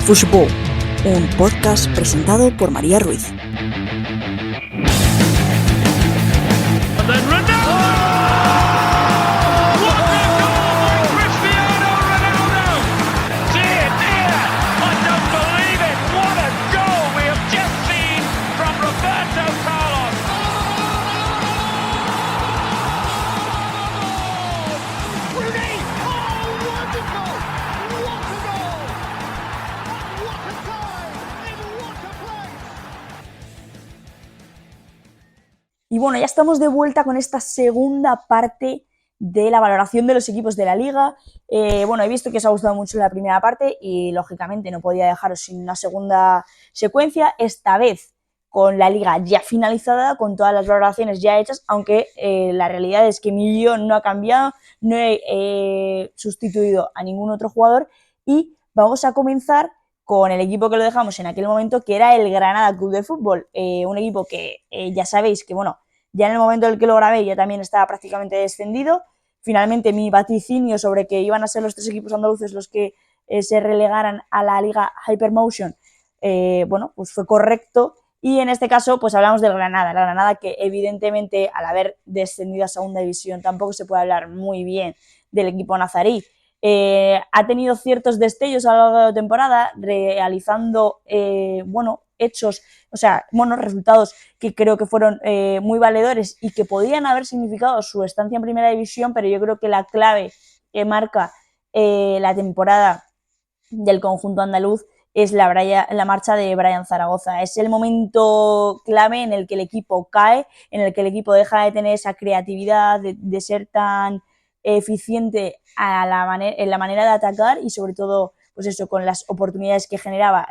Fushball, un podcast presentado por María Ruiz. Y bueno, ya estamos de vuelta con esta segunda parte de la valoración de los equipos de la Liga. Bueno, he visto que os ha gustado mucho la primera parte y lógicamente no podía dejaros sin una segunda secuencia, esta vez con la Liga ya finalizada, con todas las valoraciones ya hechas, aunque la realidad es que mi guión no ha cambiado, no he sustituido a ningún otro jugador y vamos a comenzar con el equipo que lo dejamos en aquel momento, que era el Granada Club de Fútbol, un equipo que ya sabéis que, bueno, ya en el momento en el que lo grabé ya también estaba prácticamente descendido. Finalmente mi vaticinio sobre que iban a ser los tres equipos andaluces los que se relegaran a la Liga Hypermotion, bueno, pues fue correcto. Y en este caso, pues hablamos del Granada. La Granada que evidentemente, al haber descendido a segunda división, tampoco se puede hablar muy bien del equipo nazarí. Ha tenido ciertos destellos a lo largo de la temporada, realizando, hechos, resultados que creo que fueron muy valedores y que podían haber significado su estancia en primera división, pero yo creo que la clave que marca la temporada del conjunto andaluz es la marcha de Brian Zaragoza. Es el momento clave en el que el equipo cae, en el que el equipo deja de tener esa creatividad, de ser tan eficiente en la manera de atacar y sobre todo, pues eso, con las oportunidades que generaba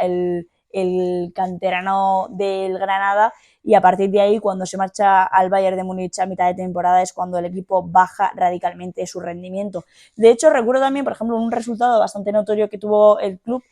el canterano del Granada, y a partir de ahí, cuando se marcha al Bayern de Múnich a mitad de temporada, es cuando el equipo baja radicalmente su rendimiento. De hecho, recuerdo también, por ejemplo, un resultado bastante notorio que tuvo el club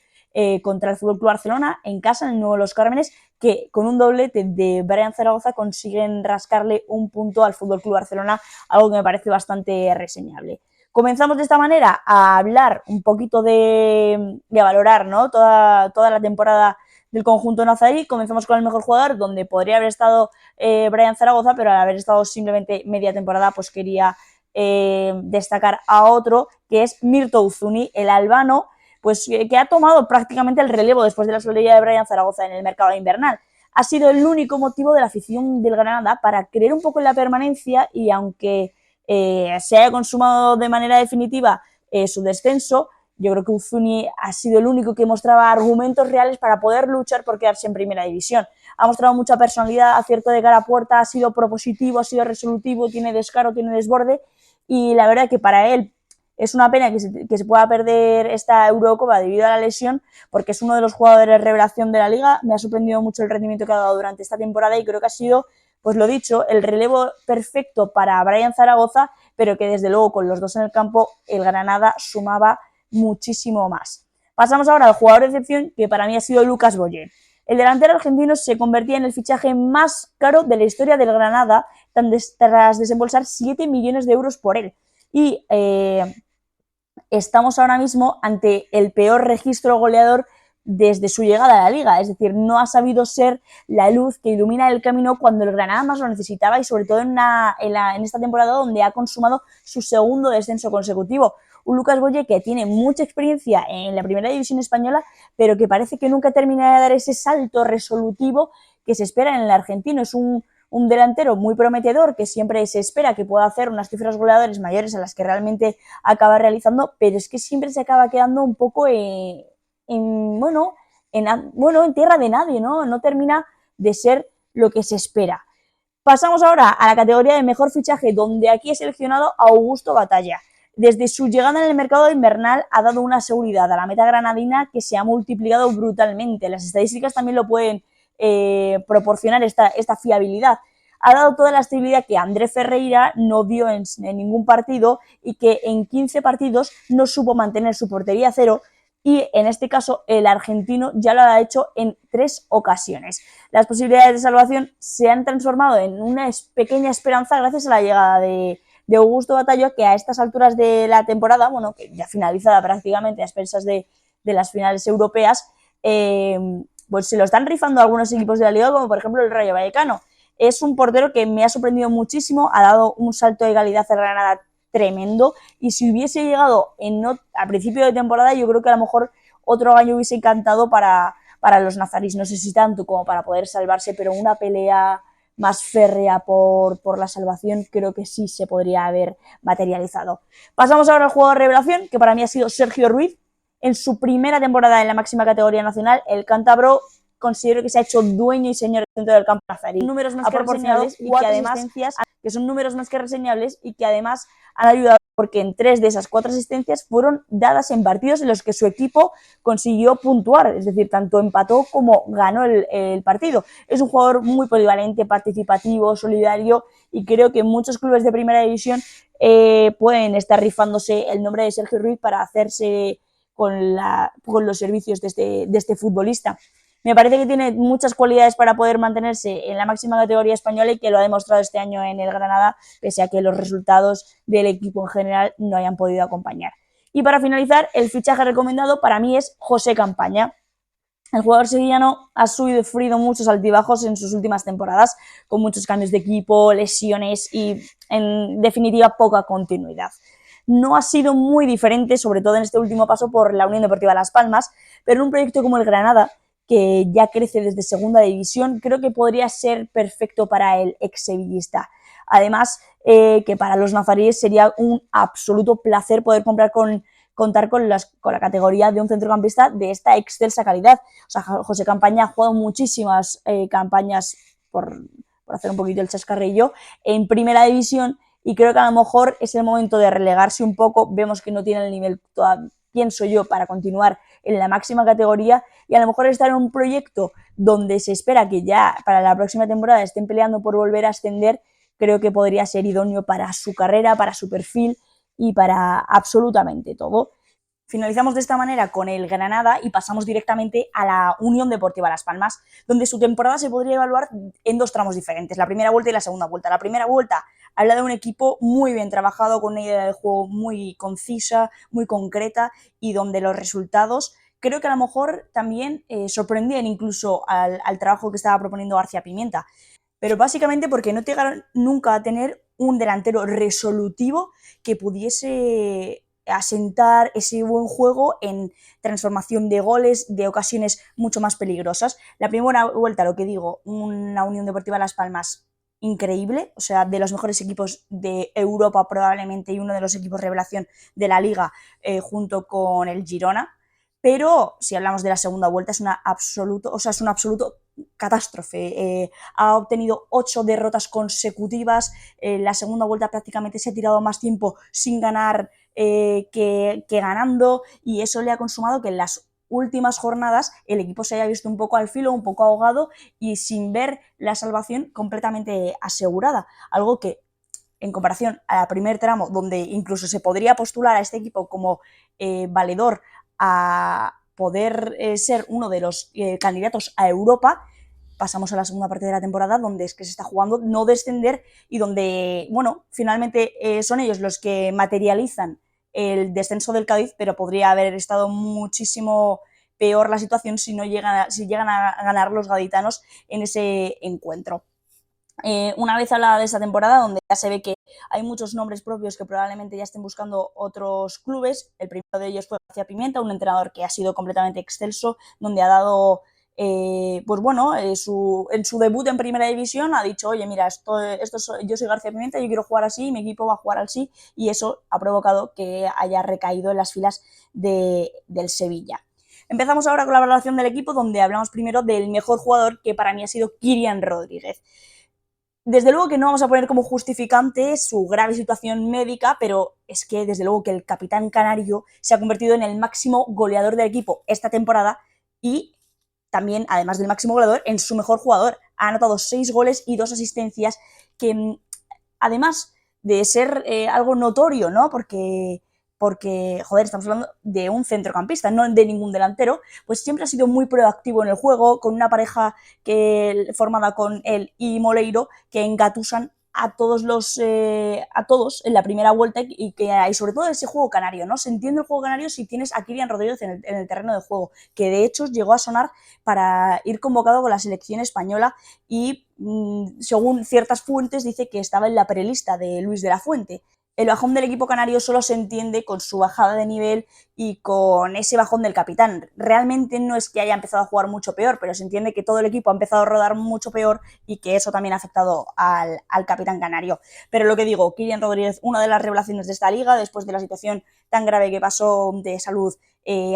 contra el FC Barcelona en casa, en el Nuevo Los Cármenes, que con un doblete de Brian Zaragoza consiguen rascarle un punto al FC Barcelona, algo que me parece bastante reseñable. Comenzamos de esta manera a hablar un poquito de valorar, ¿no?, toda la temporada del conjunto nazarí. Comenzamos con el mejor jugador, donde podría haber estado Brian Zaragoza, pero al haber estado simplemente media temporada, pues quería destacar a otro, que es Mirto Uzuni, el albano, pues que ha tomado prácticamente el relevo después de la salida de Brian Zaragoza en el mercado invernal. Ha sido el único motivo de la afición del Granada para creer un poco en la permanencia, y aunque se haya consumado de manera definitiva su descenso, yo creo que Uzuni ha sido el único que mostraba argumentos reales para poder luchar por quedarse en primera división. Ha mostrado mucha personalidad, acierto de cara a puerta, ha sido propositivo, ha sido resolutivo, tiene descaro, tiene desborde, y la verdad que para él es una pena que se pueda perder esta Eurocopa debido a la lesión, porque es uno de los jugadores revelación de la Liga. Me ha sorprendido mucho el rendimiento que ha dado durante esta temporada y creo que ha sido, pues lo dicho, el relevo perfecto para Brian Zaragoza, pero que desde luego con los dos en el campo el Granada sumaba muchísimo más. Pasamos ahora al jugador de excepción, que para mí ha sido Lucas Boyer. El delantero argentino se convertía en el fichaje más caro de la historia del Granada tras desembolsar 7 millones de euros por él. Y estamos ahora mismo ante el peor registro goleador desde su llegada a la Liga, es decir, no ha sabido ser la luz que ilumina el camino cuando el Granada más lo necesitaba, y sobre todo en esta temporada donde ha consumado su segundo descenso consecutivo. Un Lucas Boyer que tiene mucha experiencia en la primera división española, pero que parece que nunca termina de dar ese salto resolutivo que se espera en el argentino. Es un delantero muy prometedor, que siempre se espera que pueda hacer unas cifras goleadores mayores a las que realmente acaba realizando, pero es que siempre se acaba quedando un poco en tierra de nadie, ¿no? No termina de ser lo que se espera. Pasamos ahora a la categoría de mejor fichaje, donde aquí he seleccionado a Augusto Batalla. Desde su llegada en el mercado invernal ha dado una seguridad a la meta granadina que se ha multiplicado brutalmente. Las estadísticas también lo pueden proporcionar esta fiabilidad. Ha dado toda la estabilidad que André Ferreira no dio en ningún partido, y que en 15 partidos no supo mantener su portería a cero, y en este caso el argentino ya lo ha hecho en 3 ocasiones. Las posibilidades de salvación se han transformado en una pequeña esperanza gracias a la llegada de Augusto Batalla, que a estas alturas de la temporada, bueno, que ya finalizada prácticamente a expensas de las finales europeas, pues se lo están rifando algunos equipos de la liga, como por ejemplo el Rayo Vallecano. Es un portero que me ha sorprendido muchísimo, ha dado un salto de calidad en Granada tremendo, y si hubiese llegado a principio de temporada, yo creo que a lo mejor otro año hubiese encantado para los nazarís, no sé si tanto como para poder salvarse, pero una pelea más férrea por la salvación creo que sí se podría haber materializado. Pasamos ahora al jugador revelación, que para mí ha sido Sergio Ruiz. En su primera temporada en la máxima categoría nacional, el cántabro considero que se ha hecho dueño y señor dentro del campo nazarí. Números más que reseñables y que además son números más que reseñables y que además han ayudado porque en 3 de esas 4 asistencias fueron dadas en partidos en los que su equipo consiguió puntuar, es decir, tanto empató como ganó el partido. Es un jugador muy polivalente, participativo, solidario, y creo que muchos clubes de primera división pueden estar rifándose el nombre de Sergio Ruiz para hacerse con los servicios de este futbolista. Me parece que tiene muchas cualidades para poder mantenerse en la máxima categoría española y que lo ha demostrado este año en el Granada, pese a que los resultados del equipo en general no hayan podido acompañar. Y para finalizar, el fichaje recomendado para mí es José Campaña. El jugador sevillano ha sufrido muchos altibajos en sus últimas temporadas, con muchos cambios de equipo, lesiones y, en definitiva, poca continuidad. No ha sido muy diferente, sobre todo en este último paso por la Unión Deportiva Las Palmas, pero en un proyecto como el Granada, que ya crece desde segunda división, creo que podría ser perfecto para el ex-sevillista. Además, que para los nazaríes sería un absoluto placer poder contar con la categoría de un centrocampista de esta excelsa calidad. O sea, José Campaña ha jugado muchísimas campañas, por hacer un poquito el chascarrillo, en primera división, y creo que a lo mejor es el momento de relegarse un poco. Vemos que no tiene el nivel todavía, pienso yo, para continuar en la máxima categoría, y a lo mejor estar en un proyecto donde se espera que ya para la próxima temporada estén peleando por volver a ascender, creo que podría ser idóneo para su carrera, para su perfil y para absolutamente todo. Finalizamos de esta manera con el Granada y pasamos directamente a la Unión Deportiva Las Palmas, donde su temporada se podría evaluar en 2 tramos diferentes, la primera vuelta y la segunda vuelta. La primera vuelta habla de un equipo muy bien trabajado, con una idea de juego muy concisa, muy concreta, y donde los resultados creo que a lo mejor también sorprendían incluso al trabajo que estaba proponiendo García Pimienta, pero básicamente porque no llegaron nunca a tener un delantero resolutivo que pudiese asentar ese buen juego en transformación de goles, de ocasiones mucho más peligrosas. La primera vuelta, lo que digo, una Unión Deportiva Las Palmas increíble, o sea, de los mejores equipos de Europa probablemente, y uno de los equipos revelación de la Liga, junto con el Girona. Pero si hablamos de la segunda vuelta, es un absoluto catástrofe. Ha obtenido 8 derrotas consecutivas. La segunda vuelta prácticamente se ha tirado más tiempo sin ganar que ganando, y eso le ha consumado que en las últimas jornadas el equipo se haya visto un poco al filo, un poco ahogado y sin ver la salvación completamente asegurada. Algo que, en comparación al primer tramo, donde incluso se podría postular a este equipo como valedor a poder ser uno de los candidatos a Europa, pasamos a la segunda parte de la temporada, donde es que se está jugando no descender, y donde, bueno, finalmente son ellos los que materializan el descenso del Cádiz, pero podría haber estado muchísimo peor la situación si llegan a ganar los gaditanos en ese encuentro. Una vez hablada de esta temporada, donde ya se ve que hay muchos nombres propios que probablemente ya estén buscando otros clubes. El primero de ellos fue García Pimienta, un entrenador que ha sido completamente excelso, donde ha dado, pues bueno, en su debut en primera división ha dicho: oye, mira, yo soy García Pimienta, yo quiero jugar así, mi equipo va a jugar así, y eso ha provocado que haya recaído en las filas del Sevilla. Empezamos ahora con la valoración del equipo, donde hablamos primero del mejor jugador, que para mí ha sido Kylian Rodríguez. Desde luego que no vamos a poner como justificante su grave situación médica, pero es que desde luego que el capitán canario se ha convertido en el máximo goleador del equipo esta temporada, y también, además del máximo goleador, en su mejor jugador. Ha anotado 6 goles y 2 asistencias, que además de ser algo notorio, ¿no? Porque, joder, estamos hablando de un centrocampista, no de ningún delantero, pues siempre ha sido muy proactivo en el juego, con una pareja formada con él y Moleiro, que engatusan a todos en la primera vuelta y sobre todo ese juego canario, ¿no? Se entiende el juego canario si tienes a Kylian Rodríguez en el terreno de juego, que de hecho llegó a sonar para ir convocado con la selección española y según ciertas fuentes dice que estaba en la prelista de Luis de la Fuente. El bajón del equipo canario solo se entiende con su bajada de nivel y con ese bajón del capitán. Realmente no es que haya empezado a jugar mucho peor, pero se entiende que todo el equipo ha empezado a rodar mucho peor y que eso también ha afectado al capitán canario. Pero lo que digo, Kylian Rodríguez, una de las revelaciones de esta liga, después de la situación tan grave que pasó de salud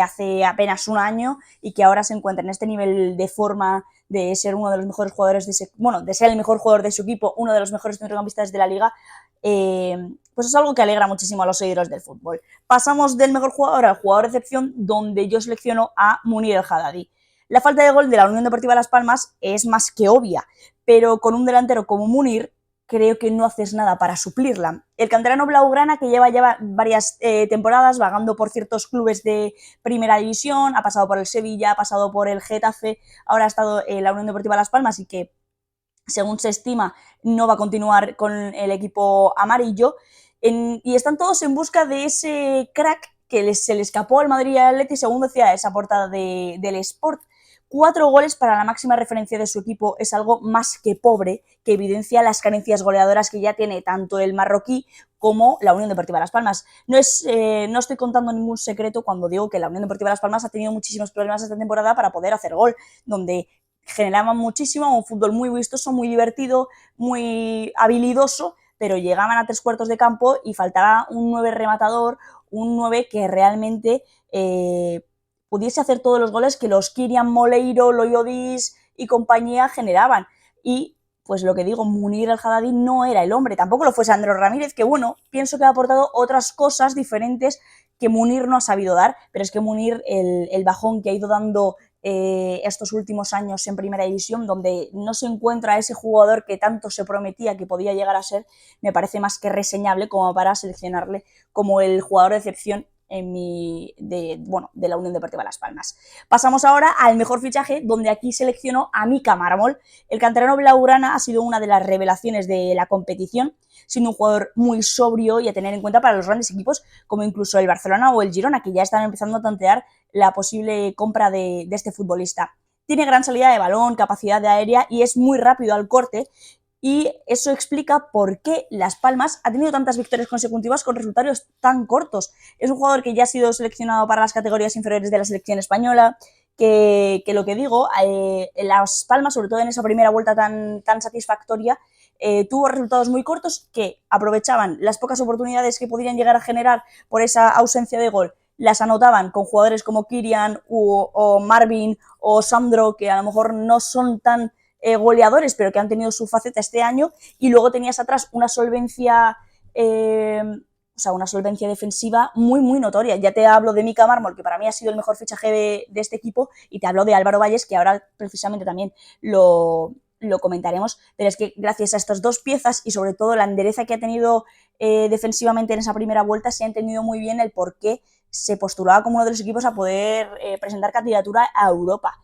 hace apenas un año y que ahora se encuentra en este nivel de forma de ser uno de los mejores jugadores de ser el mejor jugador de su equipo, uno de los mejores centrocampistas de la liga, pues es algo que alegra muchísimo a los seguidores del fútbol. Pasamos del mejor jugador al jugador de excepción, donde yo selecciono a Munir El Haddadi. La falta de gol de la Unión Deportiva Las Palmas es más que obvia, pero con un delantero como Munir creo que no haces nada para suplirla. El canterano blaugrana, que lleva varias temporadas vagando por ciertos clubes de primera división, ha pasado por el Sevilla, ha pasado por el Getafe, ahora ha estado en la Unión Deportiva Las Palmas y que, según se estima, no va a continuar con el equipo amarillo. Y están todos en busca de ese crack que se le escapó al Madrid y al Atleti, según decía esa portada del Sport. 4 goles para la máxima referencia de su equipo es algo más que pobre, que evidencia las carencias goleadoras que ya tiene tanto el marroquí como la Unión Deportiva Las Palmas. No estoy contando ningún secreto cuando digo que la Unión Deportiva Las Palmas ha tenido muchísimos problemas esta temporada para poder hacer gol, donde generaban muchísimo, un fútbol muy vistoso, muy divertido, muy habilidoso, pero llegaban a 3/4 de campo y faltaba un 9 rematador, un 9 que realmente pudiese hacer todos los goles que los Kylian Moleiro, Loyodis y compañía generaban. Y pues lo que digo, Munir El Haddadi no era el hombre, tampoco lo fue Sandro Ramírez, que bueno, pienso que ha aportado otras cosas diferentes que Munir no ha sabido dar, pero es que Munir, el bajón que ha ido dando estos últimos años en primera división, donde no se encuentra ese jugador que tanto se prometía que podía llegar a ser, me parece más que reseñable como para seleccionarle como el jugador de excepción de la Unión Deportiva Las Palmas. Pasamos ahora al mejor fichaje, donde aquí selecciono a Mika Mármol. El canterano blaugrana ha sido una de las revelaciones de la competición, siendo un jugador muy sobrio y a tener en cuenta para los grandes equipos, como incluso el Barcelona o el Girona, que ya están empezando a tantear la posible compra de este futbolista. Tiene gran salida de balón, capacidad de aérea y es muy rápido al corte, y eso explica por qué Las Palmas ha tenido tantas victorias consecutivas con resultados tan cortos. Es un jugador que ya ha sido seleccionado para las categorías inferiores de la selección española, que lo que digo, Las Palmas, sobre todo en esa primera vuelta tan satisfactoria, tuvo resultados muy cortos que aprovechaban las pocas oportunidades que podían llegar a generar por esa ausencia de gol, las anotaban con jugadores como Kylian o Marvin o Sandro, que a lo mejor no son tan goleadores, pero que han tenido su faceta este año, y luego tenías atrás una solvencia defensiva muy, muy notoria. Ya te hablo de Mika Mármol, que para mí ha sido el mejor fichaje de este equipo, y te hablo de Álvaro Valles, que ahora precisamente también lo comentaremos, pero es que gracias a estas dos piezas y sobre todo la endereza que ha tenido defensivamente en esa primera vuelta, se ha entendido muy bien el por qué se postulaba como uno de los equipos a poder presentar candidatura a Europa.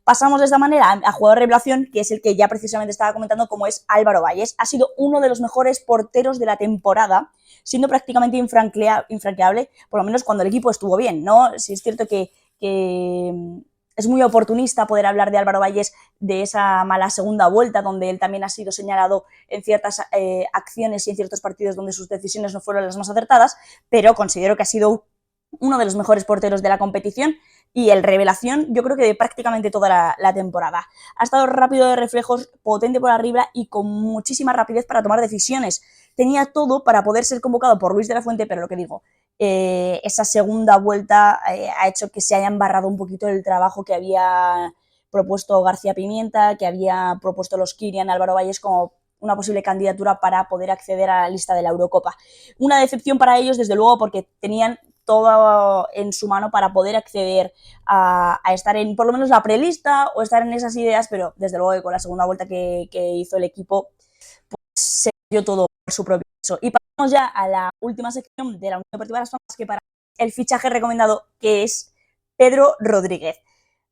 Pasamos de esta manera a jugador de revelación, que es el que ya precisamente estaba comentando, como es Álvaro Valles. Ha sido uno de los mejores porteros de la temporada, siendo prácticamente infranqueable, por lo menos cuando el equipo estuvo bien, ¿no? Sí es cierto que es muy oportunista poder hablar de Álvaro Valles de esa mala segunda vuelta, donde él también ha sido señalado en ciertas acciones y en ciertos partidos donde sus decisiones no fueron las más acertadas, pero considero que ha sido uno de los mejores porteros de la competición y el revelación, yo creo que de prácticamente toda la temporada. Ha estado rápido de reflejos, potente por arriba y con muchísima rapidez para tomar decisiones. Tenía todo para poder ser convocado por Luis de la Fuente, pero lo que digo, esa segunda vuelta ha hecho que se haya embarrado un poquito el trabajo que había propuesto García Pimienta, que había propuesto los Kylian, Álvaro Valles como una posible candidatura para poder acceder a la lista de la Eurocopa. Una decepción para ellos, desde luego, porque tenían todo en su mano para poder acceder a estar en por lo menos la prelista o estar en esas ideas, pero desde luego que con la segunda vuelta que hizo el equipo, pues se dio todo por su propio peso. Y pasamos ya a la última sección de la Unión Deportiva Las Palmas, que para el fichaje recomendado, que es Pedro Rodríguez.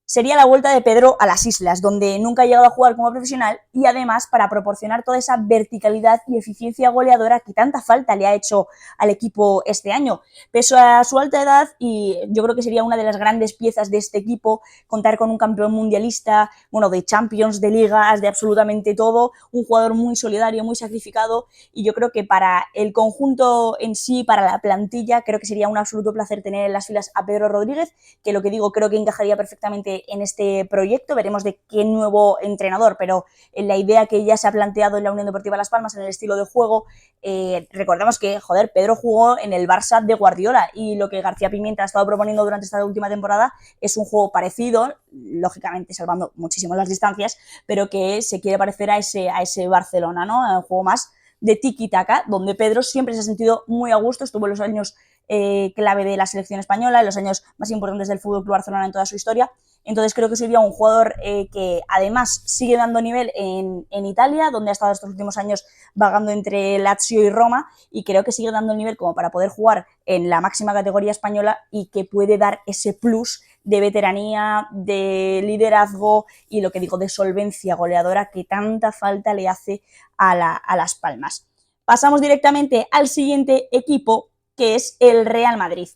sería la vuelta de Pedro a las islas, donde nunca ha llegado a jugar como profesional y además para proporcionar toda esa verticalidad y eficiencia goleadora que tanta falta le ha hecho al equipo este año. Pese a su alta edad, y yo creo que sería una de las grandes piezas de este equipo, contar con un campeón mundialista, bueno, de Champions, de ligas, de absolutamente todo, un jugador muy solidario, muy sacrificado, y yo creo que para el conjunto en sí, para la plantilla, creo que sería un absoluto placer tener en las filas a Pedro Rodríguez, que lo que digo, creo que encajaría perfectamente en este proyecto. Veremos de qué nuevo entrenador, pero en la idea que ya se ha planteado en la Unión Deportiva Las Palmas, en el estilo de juego, recordemos que, joder, Pedro jugó en el Barça de Guardiola y lo que García Pimienta ha estado proponiendo durante esta última temporada es un juego parecido, lógicamente salvando muchísimo las distancias, pero que se quiere parecer a ese Barcelona, ¿no? Un juego más de tiki-taka, donde Pedro siempre se ha sentido muy a gusto, estuvo en los años clave de la selección española, en los años más importantes del FC Barcelona en toda su historia. Entonces creo que sería un jugador que además sigue dando nivel en Italia, donde ha estado estos últimos años vagando entre Lazio y Roma, y creo que sigue dando nivel como para poder jugar en la máxima categoría española y que puede dar ese plus de veteranía, de liderazgo y lo que digo, de solvencia goleadora que tanta falta le hace a Las Palmas. Pasamos directamente al siguiente equipo, que es el Real Madrid.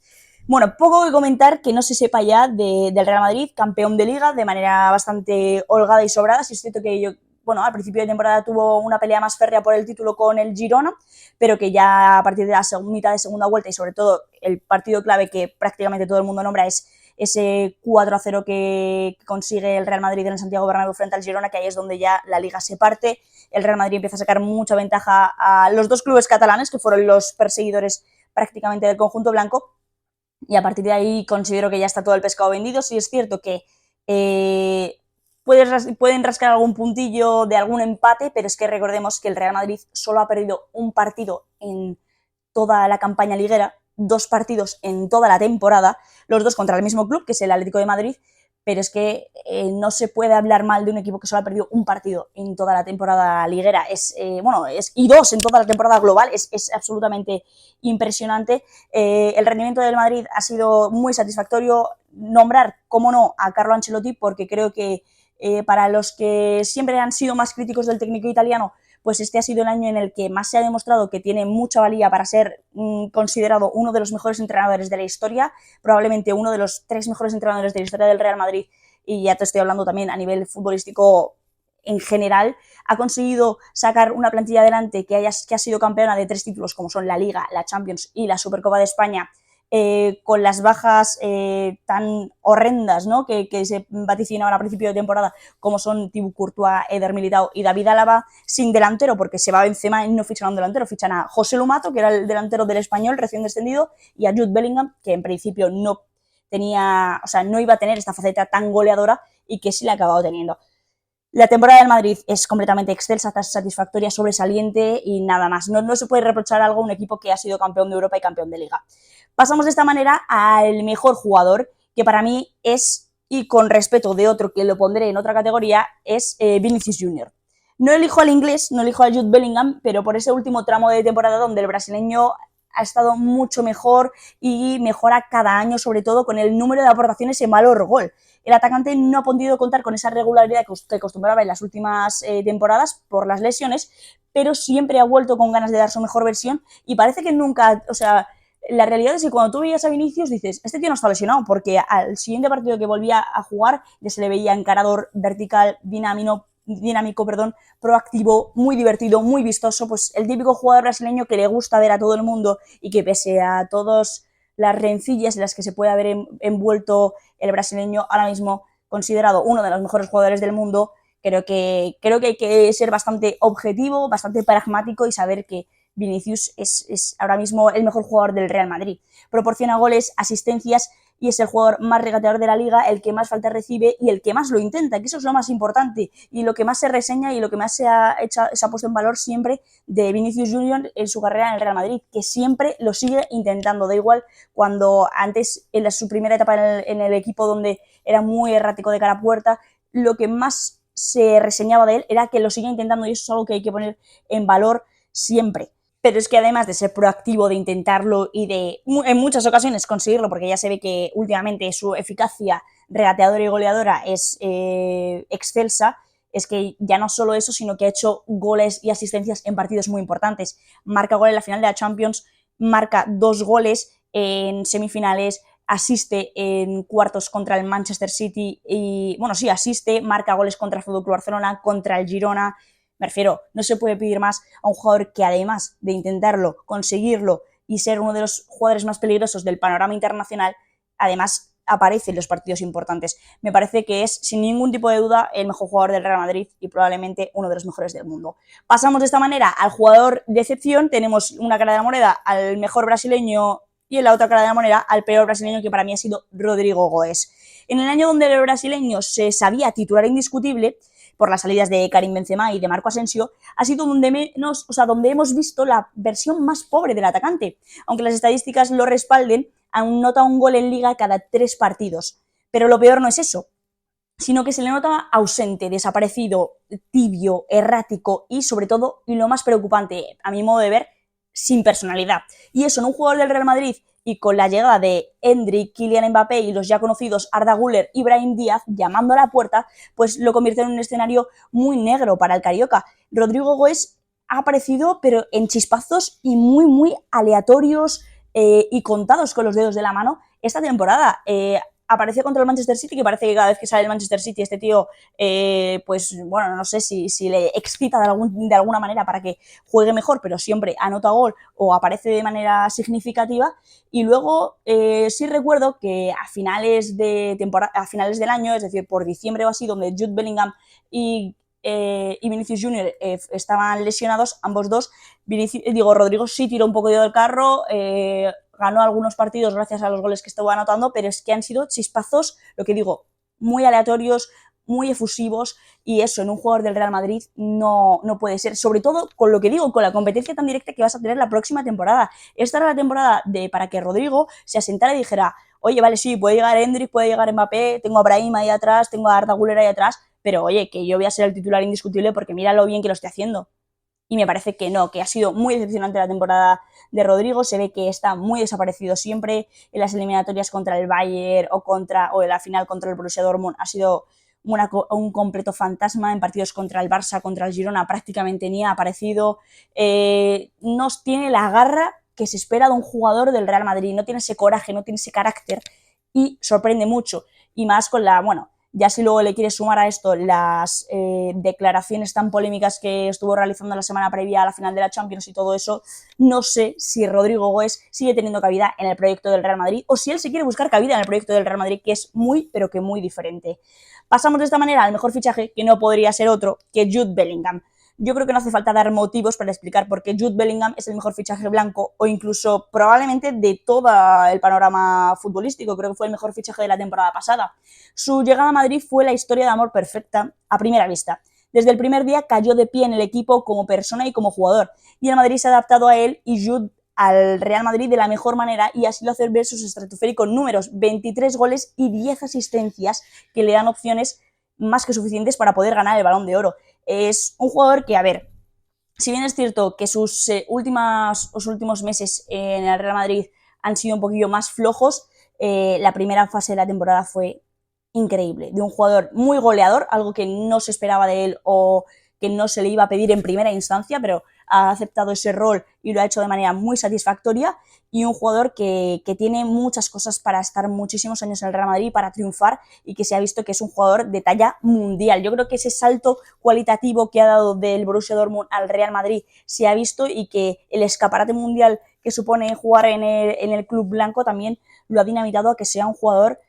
Bueno, poco que comentar que no se sepa ya del Real Madrid, campeón de Liga, de manera bastante holgada y sobrada. Si es cierto que yo, bueno, al principio de temporada tuvo una pelea más férrea por el título con el Girona, pero que ya a partir de la mitad de segunda vuelta y sobre todo el partido clave que prácticamente todo el mundo nombra es ese 4-0 que consigue el Real Madrid en el Santiago Bernabéu frente al Girona, que ahí es donde ya la Liga se parte. El Real Madrid empieza a sacar mucha ventaja a los dos clubes catalanes, que fueron los perseguidores prácticamente del conjunto blanco, y a partir de ahí considero que ya está todo el pescado vendido. Sí es cierto que pueden rascar algún puntillo de algún empate, pero es que recordemos que el Real Madrid solo ha perdido un partido en toda la campaña liguera, 2 partidos en toda la temporada, los 2 contra el mismo club, que es el Atlético de Madrid, pero es que no se puede hablar mal de un equipo que solo ha perdido un partido en toda la temporada liguera, y 2 en toda la temporada global, es absolutamente impresionante. El rendimiento del Madrid ha sido muy satisfactorio. Nombrar, cómo no, a Carlo Ancelotti, porque creo que para los que siempre han sido más críticos del técnico italiano, pues este ha sido el año en el que más se ha demostrado que tiene mucha valía para ser considerado uno de los mejores entrenadores de la historia, probablemente uno de los 3 mejores entrenadores de la historia del Real Madrid, y ya te estoy hablando también a nivel futbolístico en general. Ha conseguido sacar una plantilla adelante que ha sido campeona de 3 títulos, como son la Liga, la Champions y la Supercopa de España, con las bajas tan horrendas, ¿no?, que se vaticinaban a principio de temporada, como son Thibaut Courtois, Eder Militao y David Álava, sin delantero, porque se va Benzema y no fichan a un delantero, fichan a José Lumato, que era el delantero del Español recién descendido, y a Jude Bellingham, que en principio no iba a tener esta faceta tan goleadora y que sí la ha acabado teniendo. La temporada del Madrid es completamente excelsa, satisfactoria, sobresaliente y nada más. No se puede reprochar algo a un equipo que ha sido campeón de Europa y campeón de Liga. Pasamos de esta manera al mejor jugador, que para mí es, y con respeto de otro que lo pondré en otra categoría, es Vinicius Junior. No elijo al inglés, no elijo a Jude Bellingham, pero por ese último tramo de temporada donde el brasileño ha estado mucho mejor y mejora cada año, sobre todo con el número de aportaciones en valor gol. El atacante no ha podido contar con esa regularidad que acostumbraba en las últimas temporadas por las lesiones, pero siempre ha vuelto con ganas de dar su mejor versión y parece que nunca, la realidad es que cuando tú veías a Vinicius dices, este tío no está lesionado, porque al siguiente partido que volvía a jugar ya se le veía encarador, vertical, dinámico, proactivo, muy divertido, muy vistoso, pues el típico jugador brasileño que le gusta ver a todo el mundo y que pese a todas las rencillas en las que se puede haber envuelto el brasileño, ahora mismo considerado uno de los mejores jugadores del mundo. Creo que hay que ser bastante objetivo, bastante pragmático y saber que Vinicius es ahora mismo el mejor jugador del Real Madrid. Proporciona goles, asistencias y es el jugador más regateador de la Liga, el que más faltas recibe y el que más lo intenta, que eso es lo más importante y lo que más se reseña y lo que más se ha puesto en valor siempre de Vinicius Junior en su carrera en el Real Madrid, que siempre lo sigue intentando. Da igual cuando antes, en su primera etapa en el equipo, donde era muy errático de cara a puerta, lo que más se reseñaba de él era que lo sigue intentando y eso es algo que hay que poner en valor siempre. pero es que además de ser proactivo, de intentarlo y de en muchas ocasiones conseguirlo, porque ya se ve que últimamente su eficacia regateadora y goleadora es excelsa, es que ya no solo eso, sino que ha hecho goles y asistencias en partidos muy importantes. Marca gol en la final de la Champions, marca 2 goles en semifinales, asiste en cuartos contra el Manchester City y, bueno, sí, asiste, marca goles contra el FC Barcelona, contra el Girona. Me refiero, no se puede pedir más a un jugador que además de intentarlo, conseguirlo y ser uno de los jugadores más peligrosos del panorama internacional, además aparece en los partidos importantes. Me parece que es, sin ningún tipo de duda, el mejor jugador del Real Madrid y probablemente uno de los mejores del mundo. Pasamos de esta manera al jugador de excepción, tenemos una cara de la moneda al mejor brasileño y en la otra cara de la moneda al peor brasileño, que para mí ha sido Rodrigo Goes. En el año donde el brasileño se sabía titular indiscutible, por las salidas de Karim Benzema y de Marco Asensio, ha sido donde hemos visto la versión más pobre del atacante. Aunque las estadísticas lo respalden, anota un gol en Liga cada 3 partidos. Pero lo peor no es eso, sino que se le nota ausente, desaparecido, tibio, errático y, sobre todo, y lo más preocupante, a mi modo de ver, sin personalidad. Y eso en un jugador del Real Madrid, y con la llegada de Endrick, Kylian Mbappé y los ya conocidos Arda Güler y Brahim Díaz llamando a la puerta, pues lo convierte en un escenario muy negro para el Carioca. Rodrigo Goes ha aparecido, pero en chispazos y muy aleatorios y contados con los dedos de la mano esta temporada. Apareció contra el Manchester City, que parece que cada vez que sale el Manchester City este tío, pues bueno, no sé si le excita de alguna manera para que juegue mejor, pero siempre anota gol o aparece de manera significativa. Y luego sí recuerdo que a finales del año, es decir, por diciembre o así, donde Jude Bellingham y Vinicius Junior estaban lesionados, ambos dos, Rodrigo sí tiró un poco del carro, ganó algunos partidos gracias a los goles que estuvo anotando, pero es que han sido chispazos, lo que digo, muy aleatorios, muy efusivos, y eso en un jugador del Real Madrid no puede ser, sobre todo con lo que digo, con la competencia tan directa que vas a tener la próxima temporada. Esta era la temporada para que Rodrigo se asentara y dijera, oye, vale, sí, puede llegar Endrick, puede llegar Mbappé, tengo a Brahim ahí atrás, tengo a Arda Güler ahí atrás, pero oye, que yo voy a ser el titular indiscutible porque mira lo bien que lo estoy haciendo. Y me parece que no, que ha sido muy decepcionante la temporada de Rodrigo, se ve que está muy desaparecido siempre en las eliminatorias contra el Bayern o en la final contra el Borussia Dortmund, ha sido un completo fantasma. En partidos contra el Barça, contra el Girona prácticamente ni ha aparecido, no tiene la garra que se espera de un jugador del Real Madrid, no tiene ese coraje, no tiene ese carácter y sorprende mucho, y más con ya si luego le quieres sumar a esto las declaraciones tan polémicas que estuvo realizando la semana previa a la final de la Champions y todo eso, no sé si Rodrigo Goes sigue teniendo cabida en el proyecto del Real Madrid o si él se quiere buscar cabida en el proyecto del Real Madrid, que es pero que muy diferente. Pasamos de esta manera al mejor fichaje, que no podría ser otro que Jude Bellingham. Yo creo que no hace falta dar motivos para explicar por qué Jude Bellingham es el mejor fichaje blanco o incluso probablemente de todo el panorama futbolístico. Creo que fue el mejor fichaje de la temporada pasada. Su llegada a Madrid fue la historia de amor perfecta a primera vista. Desde el primer día cayó de pie en el equipo como persona y como jugador, y el Madrid se ha adaptado a él y Jude al Real Madrid de la mejor manera, y así lo hace ver sus estratosféricos números, 23 goles y 10 asistencias que le dan opciones más que suficientes para poder ganar el Balón de Oro. Es un jugador que, a ver, si bien es cierto que sus últimos meses en el Real Madrid han sido un poquillo más flojos, la primera fase de la temporada fue increíble, de un jugador muy goleador, algo que no se esperaba de él o que no se le iba a pedir en primera instancia, pero ha aceptado ese rol y lo ha hecho de manera muy satisfactoria, y un jugador que tiene muchas cosas para estar muchísimos años en el Real Madrid, para triunfar, y que se ha visto que es un jugador de talla mundial. Yo creo que ese salto cualitativo que ha dado del Borussia Dortmund al Real Madrid se ha visto, y que el escaparate mundial que supone jugar en el club blanco también lo ha dinamitado a que sea un jugador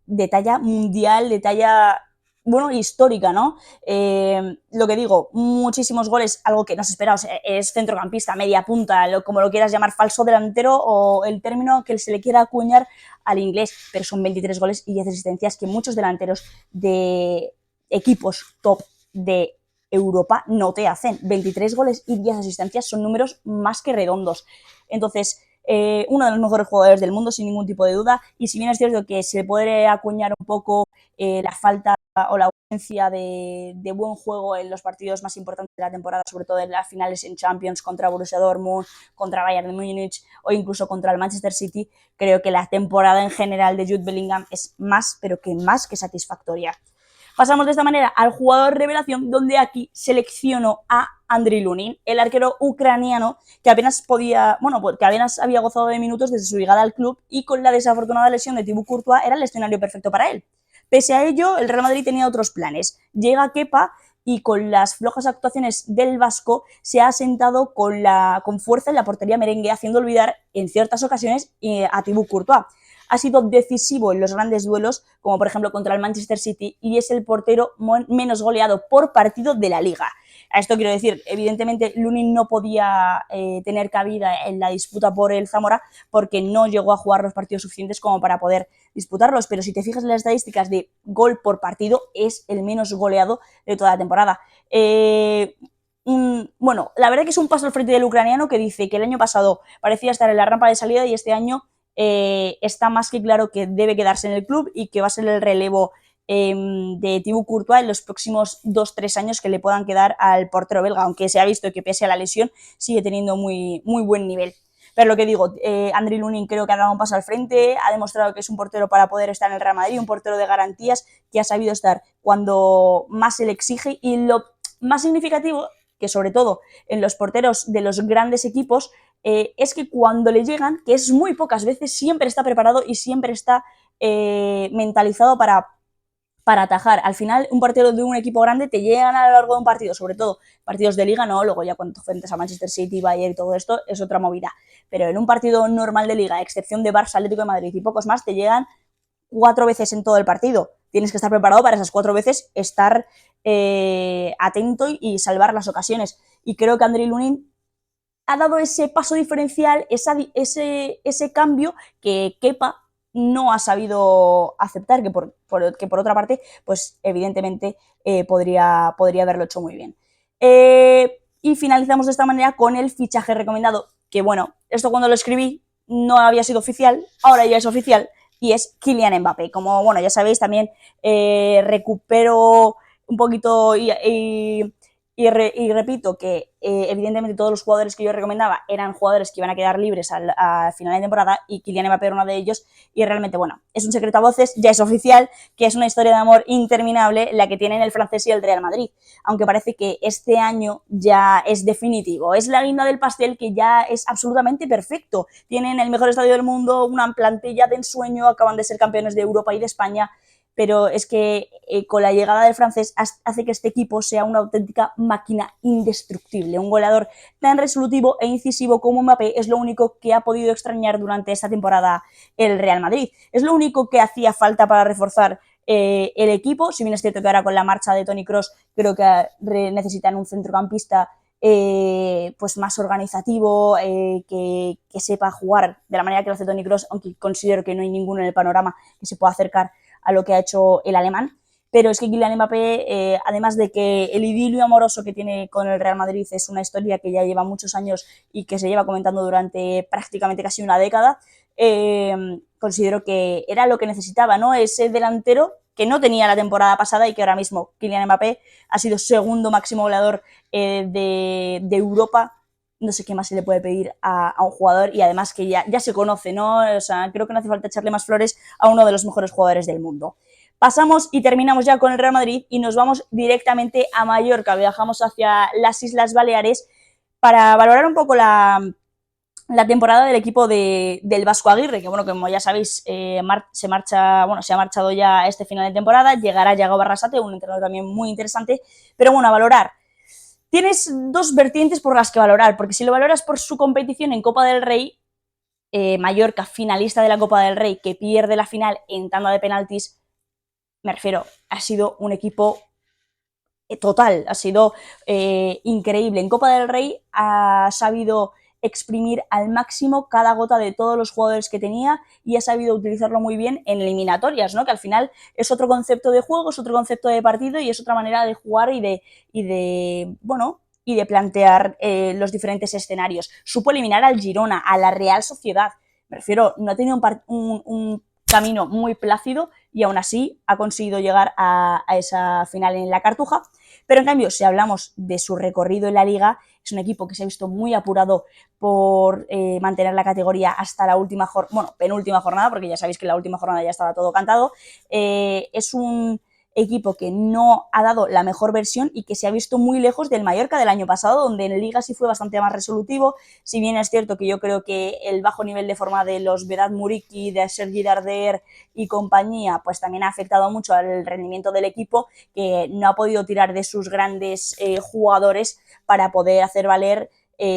de talla mundial, de talla, bueno, histórica, ¿no? Lo que digo, muchísimos goles, algo que no se esperaba, o sea, es centrocampista, media punta, como lo quieras llamar, falso delantero o el término que se le quiera acuñar al inglés, pero son 23 goles y 10 asistencias que muchos delanteros de equipos top de Europa no te hacen. 23 goles y 10 asistencias son números más que redondos. Entonces, uno de los mejores jugadores del mundo, sin ningún tipo de duda, y si bien es cierto que se puede acuñar un poco la falta o la ausencia de buen juego en los partidos más importantes de la temporada, sobre todo en las finales en Champions contra Borussia Dortmund, contra Bayern de Múnich o incluso contra el Manchester City, creo que la temporada en general de Jude Bellingham es más, pero que más que satisfactoria. Pasamos de esta manera al jugador revelación, donde aquí selecciono a Andriy Lunin, el arquero ucraniano que apenas había gozado de minutos desde su llegada al club y con la desafortunada lesión de Thibaut Courtois era el escenario perfecto para él. Pese a ello, el Real Madrid tenía otros planes. Llega Kepa y con las flojas actuaciones del vasco se ha asentado con fuerza en la portería merengue, haciendo olvidar en ciertas ocasiones a Thibaut Courtois. Ha sido decisivo en los grandes duelos, como por ejemplo contra el Manchester City, y es el portero menos goleado por partido de la Liga. A esto quiero decir, evidentemente Lunin no podía tener cabida en la disputa por el Zamora porque no llegó a jugar los partidos suficientes como para poder disputarlos, pero si te fijas en las estadísticas de gol por partido, es el menos goleado de toda la temporada. Bueno, la verdad que es un paso al frente del ucraniano que dice que el año pasado parecía estar en la rampa de salida y este año está más que claro que debe quedarse en el club y que va a ser el relevo de Thibaut Courtois en los próximos 2-3 años que le puedan quedar al portero belga, aunque se ha visto que pese a la lesión sigue teniendo muy, muy buen nivel. Pero lo que digo, Andriy Lunin creo que ha dado un paso al frente, ha demostrado que es un portero para poder estar en el Real Madrid, un portero de garantías que ha sabido estar cuando más se le exige, y lo más significativo, que sobre todo en los porteros de los grandes equipos, es que cuando le llegan, que es muy pocas veces, siempre está preparado y siempre está mentalizado para atajar. Al final, un partido de un equipo grande te llegan a lo largo de un partido, sobre todo partidos de liga, no, luego ya cuando enfrentas a Manchester City, Bayern y todo esto, es otra movida. Pero en un partido normal de liga, a excepción de Barça, Atlético de Madrid y pocos más, te llegan 4 veces en todo el partido. Tienes que estar preparado para esas 4 veces, estar atento y salvar las ocasiones. Y creo que Andriy Lunin ha dado ese paso diferencial, ese cambio que Kepa no ha sabido aceptar, que por otra parte, pues evidentemente podría haberlo hecho muy bien. Y finalizamos de esta manera con el fichaje recomendado, que bueno, esto cuando lo escribí no había sido oficial, ahora ya es oficial, y es Kylian Mbappé. Como bueno, ya sabéis, también recupero un poquito y repito que evidentemente todos los jugadores que yo recomendaba eran jugadores que iban a quedar libres al final de temporada, y Kylian Mbappé era uno de ellos, y realmente, bueno, es un secreto a voces, ya es oficial, que es una historia de amor interminable la que tienen el francés y el Real Madrid, aunque parece que este año ya es definitivo, es la guinda del pastel que ya es absolutamente perfecto, tienen el mejor estadio del mundo, una plantilla de ensueño, acaban de ser campeones de Europa y de España, pero es que con la llegada del francés hace que este equipo sea una auténtica máquina indestructible. Un goleador tan resolutivo e incisivo como Mbappé es lo único que ha podido extrañar durante esta temporada el Real Madrid. Es lo único que hacía falta para reforzar el equipo, si bien es cierto que ahora con la marcha de Toni Kroos creo que necesitan un centrocampista pues más organizativo, que sepa jugar de la manera que lo hace Toni Kroos, aunque considero que no hay ninguno en el panorama que se pueda acercar a lo que ha hecho el alemán. Pero es que Kylian Mbappé, además de que el idilio amoroso que tiene con el Real Madrid es una historia que ya lleva muchos años y que se lleva comentando durante prácticamente casi una década, considero que era lo que necesitaba, ¿no? Ese delantero que no tenía la temporada pasada y que ahora mismo Kylian Mbappé ha sido segundo máximo goleador de Europa. No sé qué más se le puede pedir a un jugador, y además que ya se conoce, ¿no? O sea, creo que no hace falta echarle más flores a uno de los mejores jugadores del mundo. Pasamos y terminamos ya con el Real Madrid y nos vamos directamente a Mallorca. Viajamos hacia las Islas Baleares para valorar un poco la temporada del equipo del Vasco Aguirre, que bueno, como ya sabéis, se ha marchado ya este final de temporada, llegará Yago Barrasate, un entrenador también muy interesante, pero bueno, a valorar. Tienes dos vertientes por las que valorar, porque si lo valoras por su competición en Copa del Rey, Mallorca, finalista de la Copa del Rey, que pierde la final en tanda de penaltis, me refiero, ha sido un equipo total, ha sido increíble. En Copa del Rey ha sabido exprimir al máximo cada gota de todos los jugadores que tenía y ha sabido utilizarlo muy bien en eliminatorias, ¿no? Que al final es otro concepto de juego, es otro concepto de partido y es otra manera de jugar y de plantear los diferentes escenarios. Supo eliminar al Girona, a la Real Sociedad. Me refiero, no ha tenido un camino muy plácido y aún así ha conseguido llegar a esa final en la Cartuja. Pero en cambio, si hablamos de su recorrido en la Liga, es un equipo que se ha visto muy apurado por mantener la categoría hasta la penúltima jornada, porque ya sabéis que en la última jornada ya estaba todo cantado. Es un equipo que no ha dado la mejor versión y que se ha visto muy lejos del Mallorca del año pasado, donde en Liga sí fue bastante más resolutivo. Si bien es cierto que yo creo que el bajo nivel de forma de los Vedat Muriqi, de Sergi Darder y compañía, pues también ha afectado mucho al rendimiento del equipo, que no ha podido tirar de sus grandes jugadores para poder hacer valer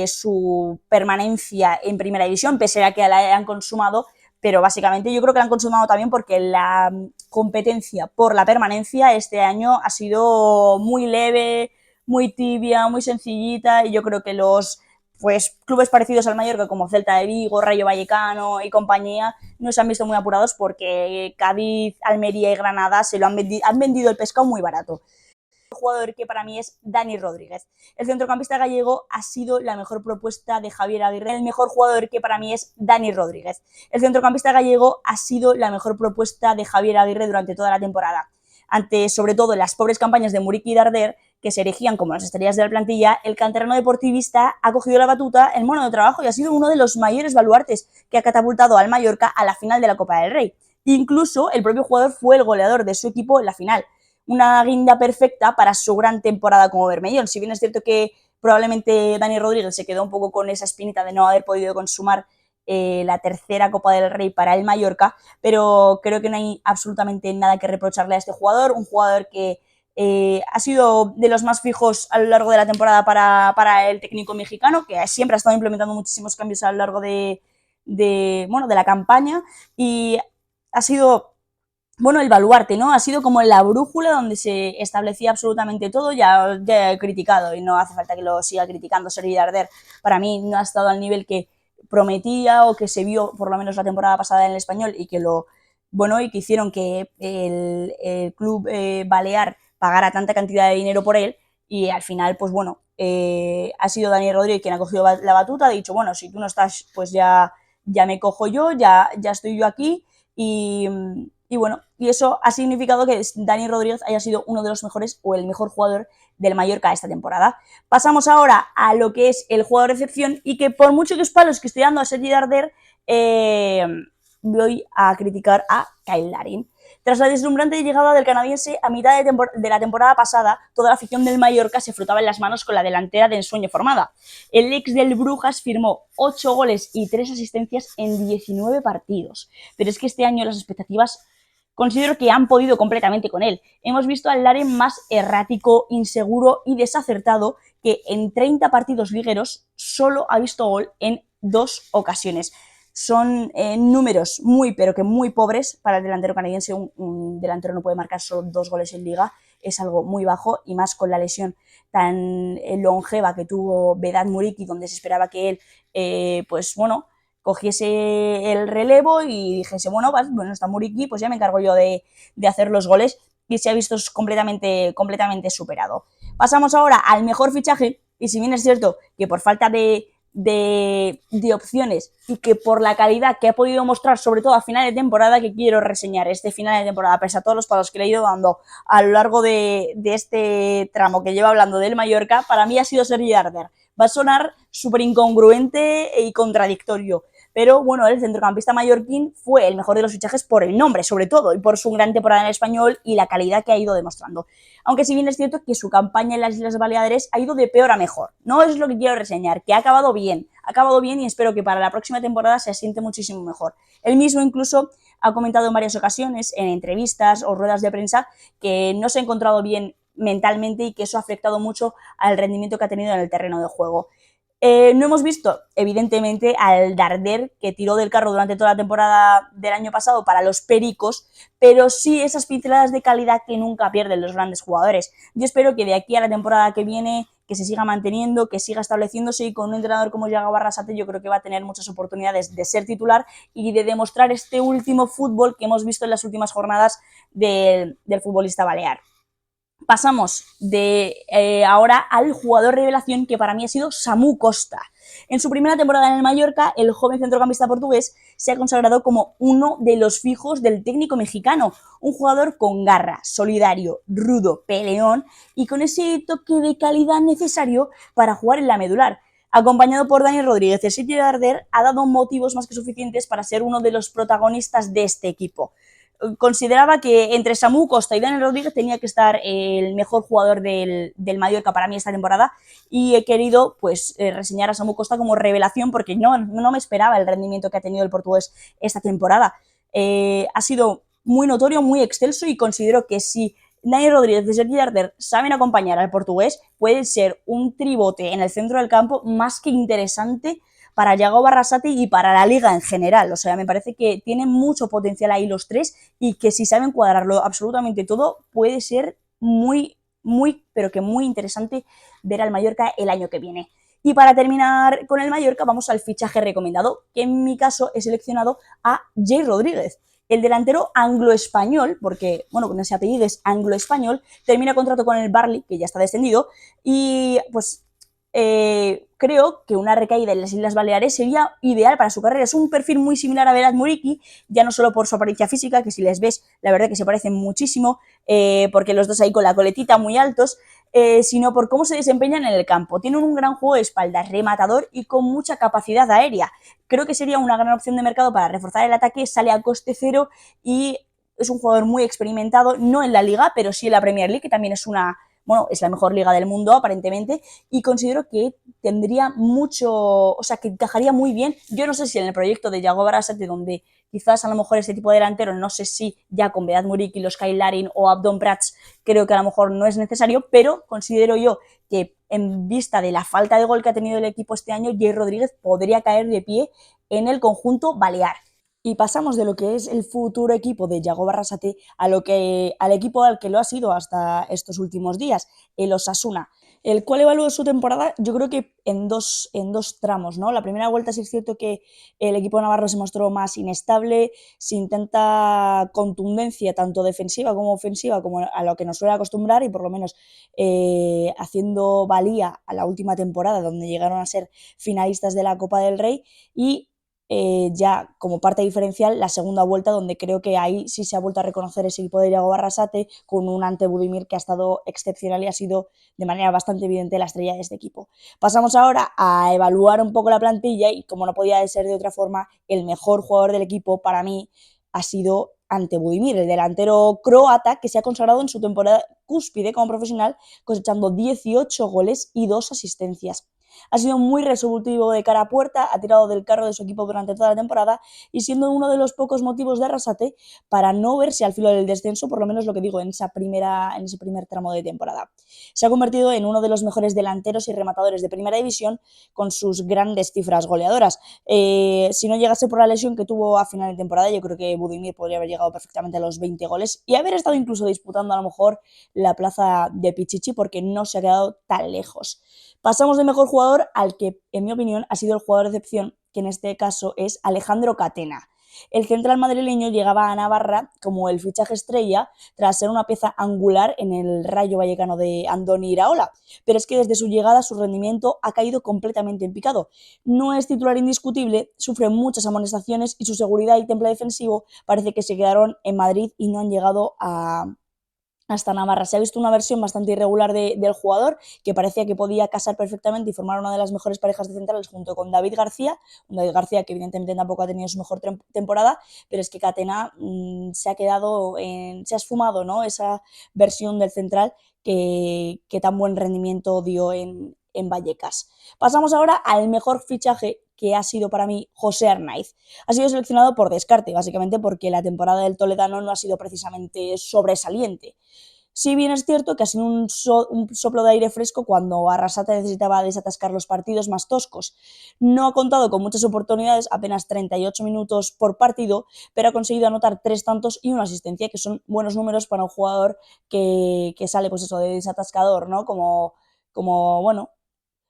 su permanencia en primera división, pese a que la hayan consumado, pero básicamente yo creo que la han consumado también porque la competencia por la permanencia este año ha sido muy leve, muy tibia, muy sencillita, y yo creo que los clubes parecidos al Mallorca como Celta de Vigo, Rayo Vallecano y compañía no se han visto muy apurados porque Cádiz, Almería y Granada han vendido el pescado muy barato. Jugador que para mí es Dani Rodríguez. El centrocampista gallego ha sido la mejor propuesta de Javier Aguirre. El mejor jugador que para mí es Dani Rodríguez. El centrocampista gallego ha sido la mejor propuesta de Javier Aguirre durante toda la temporada. Ante, sobre todo, las pobres campañas de Muriqi y Darder, que se erigían como las estrellas de la plantilla, el canterano deportivista ha cogido la batuta en mono de trabajo y ha sido uno de los mayores baluartes que ha catapultado al Mallorca a la final de la Copa del Rey. Incluso el propio jugador fue el goleador de su equipo en la final. Una guinda perfecta para su gran temporada como Bermellón. Si bien es cierto que probablemente Dani Rodríguez se quedó un poco con esa espinita de no haber podido consumar la tercera Copa del Rey para el Mallorca, pero creo que no hay absolutamente nada que reprocharle a este jugador, un jugador que ha sido de los más fijos a lo largo de la temporada para el técnico mexicano, que siempre ha estado implementando muchísimos cambios a lo largo de la campaña, y ha sido el baluarte, ¿no? Ha sido como la brújula donde se establecía absolutamente todo. Ya he criticado, y no hace falta que lo siga criticando, Sergi Darder para mí no ha estado al nivel que prometía o que se vio por lo menos la temporada pasada en el Español, y que hicieron que el club balear pagara tanta cantidad de dinero por él, y al final, ha sido Dani Rodríguez quien ha cogido la batuta, ha dicho, bueno, si tú no estás, pues ya me cojo yo, ya estoy yo aquí, y eso ha significado que Dani Rodríguez haya sido uno de los mejores o el mejor jugador del Mallorca esta temporada. Pasamos ahora a lo que es el jugador de excepción, y que por mucho que os palos que estoy dando a Sergi Darder, voy a criticar a Kyle Larin. Tras la deslumbrante llegada del canadiense a mitad de la temporada pasada, toda la afición del Mallorca se frotaba en las manos con la delantera de ensueño formada. El ex del Brujas firmó 8 goles y 3 asistencias en 19 partidos, pero es que este año las expectativas considero que han podido completamente con él. Hemos visto al Larin más errático, inseguro y desacertado, que en 30 partidos ligueros solo ha visto gol en 2 ocasiones. Son números muy, pero que muy pobres para el delantero canadiense. Un delantero no puede marcar solo 2 goles en Liga, es algo muy bajo, y más con la lesión tan longeva que tuvo Vedat Muriqi, donde se esperaba que él, cogiese el relevo y dijese, bueno, está Muriqi, pues ya me encargo yo de hacer los goles, y se ha visto completamente superado. Pasamos ahora al mejor fichaje, y si bien es cierto que por falta de opciones y que por la calidad que ha podido mostrar, sobre todo a final de temporada, que quiero reseñar este final de temporada, pese a todos los palos que le he ido dando a lo largo de este tramo que lleva hablando del Mallorca, para mí ha sido Sergi Darder. Va a sonar súper incongruente y contradictorio, pero bueno, el centrocampista mallorquín fue el mejor de los fichajes por el nombre, sobre todo, y por su gran temporada en el Español y la calidad que ha ido demostrando. Aunque si bien es cierto que su campaña en las Islas Baleares ha ido de peor a mejor. No es lo que quiero reseñar, que ha acabado bien, y espero que para la próxima temporada se asiente muchísimo mejor. Él mismo incluso ha comentado en varias ocasiones, en entrevistas o ruedas de prensa, que no se ha encontrado bien mentalmente y que eso ha afectado mucho al rendimiento que ha tenido en el terreno de juego. No hemos visto, evidentemente, al Darder, que tiró del carro durante toda la temporada del año pasado para los Pericos, pero sí esas pinceladas de calidad que nunca pierden los grandes jugadores. Yo espero que de aquí a la temporada que viene, que se siga manteniendo, que siga estableciéndose, y con un entrenador como Yago Barrasate yo creo que va a tener muchas oportunidades de ser titular y de demostrar este último fútbol que hemos visto en las últimas jornadas del futbolista balear. Pasamos ahora al jugador revelación, que para mí ha sido Samu Costa. En su primera temporada en el Mallorca, el joven centrocampista portugués se ha consagrado como uno de los fijos del técnico mexicano, un jugador con garra, solidario, rudo, peleón y con ese toque de calidad necesario para jugar en la medular. Acompañado por Dani Rodríguez, el sitio de Arder ha dado motivos más que suficientes para ser uno de los protagonistas de este equipo. Consideraba que entre Samu Costa y Dani Rodríguez tenía que estar el mejor jugador del Mallorca para mí esta temporada y he querido pues reseñar a Samu Costa como revelación porque no me esperaba el rendimiento que ha tenido el portugués esta temporada. Ha sido muy notorio, muy excelso y considero que si Dani Rodríguez y Sergi Darder saben acompañar al portugués, puede ser un tribote en el centro del campo más que interesante para Yago Barrasate y para la liga en general. O sea, me parece que tienen mucho potencial ahí los tres y que si saben cuadrarlo absolutamente todo, puede ser pero que muy interesante ver al Mallorca el año que viene. Y para terminar con el Mallorca, vamos al fichaje recomendado, que en mi caso he seleccionado a Jay Rodríguez. El delantero anglo-español, porque, bueno, con ese apellido es anglo-español, termina contrato con el Barley, que ya está descendido, y pues creo que una recaída en las Islas Baleares sería ideal para su carrera. Es un perfil muy similar a Vedat Muriqui, ya no solo por su apariencia física, que si les ves, la verdad que se parecen muchísimo, porque los dos ahí con la coletita muy altos, sino por cómo se desempeñan en el campo. Tienen un gran juego de espaldas, rematador y con mucha capacidad aérea. Creo que sería una gran opción de mercado para reforzar el ataque, sale a coste cero y es un jugador muy experimentado, no en la Liga, pero sí en la Premier League, que también es es la mejor liga del mundo aparentemente, y considero que tendría mucho, o sea, que encajaría muy bien. Yo no sé si en el proyecto de Yago Barrasate, donde quizás a lo mejor ese tipo de delantero, no sé si ya con Vedat Muriqui, los Kyle Larin o Abdon Prats, creo que a lo mejor no es necesario, pero considero yo que en vista de la falta de gol que ha tenido el equipo este año, Jay Rodríguez podría caer de pie en el conjunto balear. Y pasamos de lo que es el futuro equipo de Yago Barrasate al equipo al que lo ha sido hasta estos últimos días, el Osasuna, el cual evaluó su temporada yo creo que en dos tramos, ¿no? La primera vuelta sí es cierto que el equipo navarro se mostró más inestable, sin tanta contundencia tanto defensiva como ofensiva como a lo que nos suele acostumbrar y por lo menos haciendo valía a la última temporada donde llegaron a ser finalistas de la Copa del Rey y ya como parte diferencial la segunda vuelta donde creo que ahí sí se ha vuelto a reconocer ese equipo de Yago Barrasate con un Ante Budimir que ha estado excepcional y ha sido de manera bastante evidente la estrella de este equipo. Pasamos ahora a evaluar un poco la plantilla y como no podía ser de otra forma, el mejor jugador del equipo para mí ha sido Ante Budimir, el delantero croata que se ha consagrado en su temporada cúspide como profesional cosechando 18 goles y 2 asistencias. Ha sido muy resolutivo de cara a puerta, ha tirado del carro de su equipo durante toda la temporada y siendo uno de los pocos motivos de Arrasate para no verse al filo del descenso, por lo menos lo que digo, en ese primer tramo de temporada. Se ha convertido en uno de los mejores delanteros y rematadores de primera división con sus grandes cifras goleadoras. Si no llegase por la lesión que tuvo a final de temporada, yo creo que Budimir podría haber llegado perfectamente a los 20 goles y haber estado incluso disputando a lo mejor la plaza de Pichichi porque no se ha quedado tan lejos. Pasamos de mejor jugador al que, en mi opinión, ha sido el jugador de excepción, que en este caso es Alejandro Catena. El central madrileño llegaba a Navarra como el fichaje estrella tras ser una pieza angular en el Rayo Vallecano de Andoni Iraola, pero es que desde su llegada su rendimiento ha caído completamente en picado. No es titular indiscutible, sufre muchas amonestaciones y su seguridad y temple defensivo parece que se quedaron en Madrid y no han llegado hasta Navarra. Se ha visto una versión bastante irregular del jugador que parecía que podía casar perfectamente y formar una de las mejores parejas de centrales junto con David García, que evidentemente tampoco ha tenido su mejor temporada, pero es que Catena se ha esfumado, ¿no? Esa versión del central que tan buen rendimiento dio en Vallecas. Pasamos ahora al mejor fichaje que ha sido para mí José Arnaiz. Ha sido seleccionado por descarte, básicamente porque la temporada del toledano no ha sido precisamente sobresaliente. Si bien es cierto que ha sido un soplo de aire fresco cuando Arrasate necesitaba desatascar los partidos más toscos. No ha contado con muchas oportunidades, apenas 38 minutos por partido, pero ha conseguido anotar 3 tantos y una asistencia, que son buenos números para un jugador que sale pues eso, de desatascador, ¿no?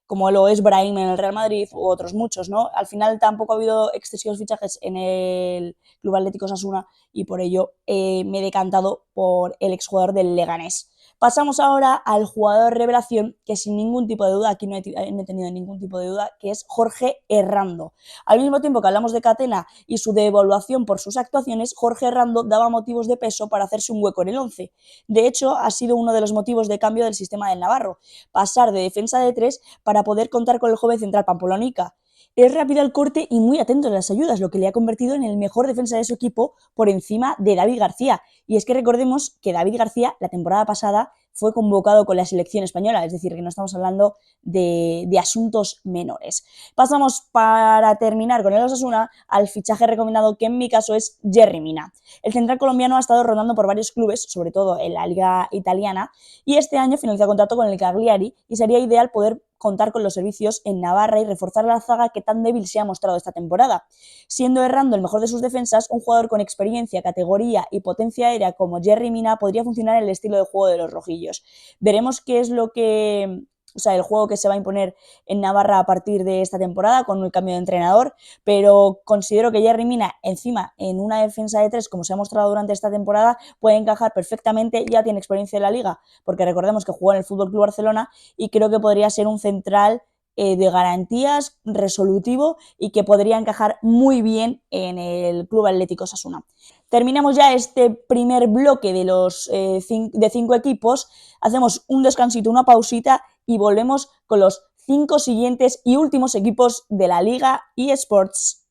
Como lo es Brahim en el Real Madrid u otros muchos, ¿no? Al final tampoco ha habido excesivos fichajes en el Club Atlético Osasuna y por ello me he decantado por el exjugador del Leganés. Pasamos ahora al jugador revelación, que sin ningún tipo de duda, aquí no he tenido ningún tipo de duda, que es Jorge Herrando. Al mismo tiempo que hablamos de Catena y su devaluación por sus actuaciones, Jorge Herrando daba motivos de peso para hacerse un hueco en el 11. De hecho, ha sido uno de los motivos de cambio del sistema del Navarro, pasar de defensa de 3 para poder contar con el joven central Pamplonica. Es rápido al corte y muy atento a las ayudas, lo que le ha convertido en el mejor defensa de su equipo por encima de David García. Y es que recordemos que David García la temporada pasada fue convocado con la selección española, es decir, que no estamos hablando de asuntos menores. Pasamos, para terminar con el Osasuna, al fichaje recomendado, que en mi caso es Yerry Mina. El central colombiano ha estado rondando por varios clubes, sobre todo en la liga italiana, y este año finaliza contrato con el Cagliari y sería ideal poder contar con los servicios en Navarra y reforzar la zaga que tan débil se ha mostrado esta temporada. Siendo Herrando el mejor de sus defensas, un jugador con experiencia, categoría y potencia aérea como Yerry Mina podría funcionar en el estilo de juego de los rojillos. Veremos qué es lo que... O sea, el juego que se va a imponer en Navarra a partir de esta temporada con el cambio de entrenador, pero considero que Yerry Mina, encima, en una defensa de 3, como se ha mostrado durante esta temporada, puede encajar perfectamente, ya tiene experiencia en la Liga, porque recordemos que jugó en el FC Barcelona y creo que podría ser un central de garantías, resolutivo y que podría encajar muy bien en el Club Atlético Osasuna. Terminamos ya este primer bloque de los de 5 equipos, hacemos un descansito, una pausita y volvemos con los 5 siguientes y últimos equipos de la Liga eSports.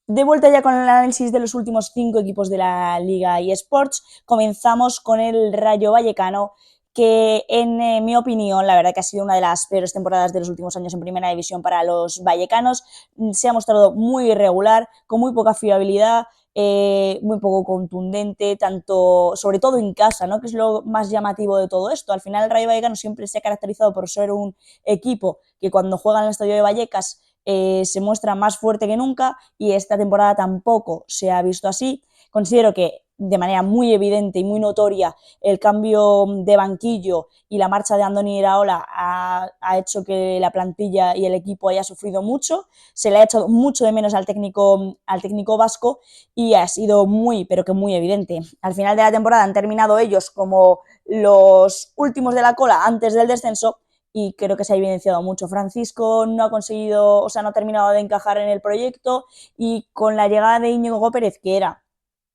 De vuelta ya con el análisis de los últimos 5 equipos de la Liga eSports, comenzamos con el Rayo Vallecano, que en mi opinión, la verdad que ha sido una de las peores temporadas de los últimos años en primera división para los vallecanos. Se ha mostrado muy irregular, con muy poca fiabilidad, muy poco contundente, tanto, sobre todo en casa, ¿no? Que es lo más llamativo de todo esto. Al final el Rayo Vallecano siempre se ha caracterizado por ser un equipo que cuando juega en el estadio de Vallecas se muestra más fuerte que nunca, y esta temporada tampoco se ha visto así. Considero que de manera muy evidente y muy notoria el cambio de banquillo y la marcha de Andoni Iraola ha hecho que la plantilla y el equipo haya sufrido mucho. Se le ha echado mucho de menos al técnico vasco y ha sido muy, pero que muy evidente. Al final de la temporada han terminado ellos como los últimos de la cola antes del descenso, y creo que se ha evidenciado mucho. Francisco no ha conseguido, o sea, no ha terminado de encajar en el proyecto, y con la llegada de Íñigo Pérez, que era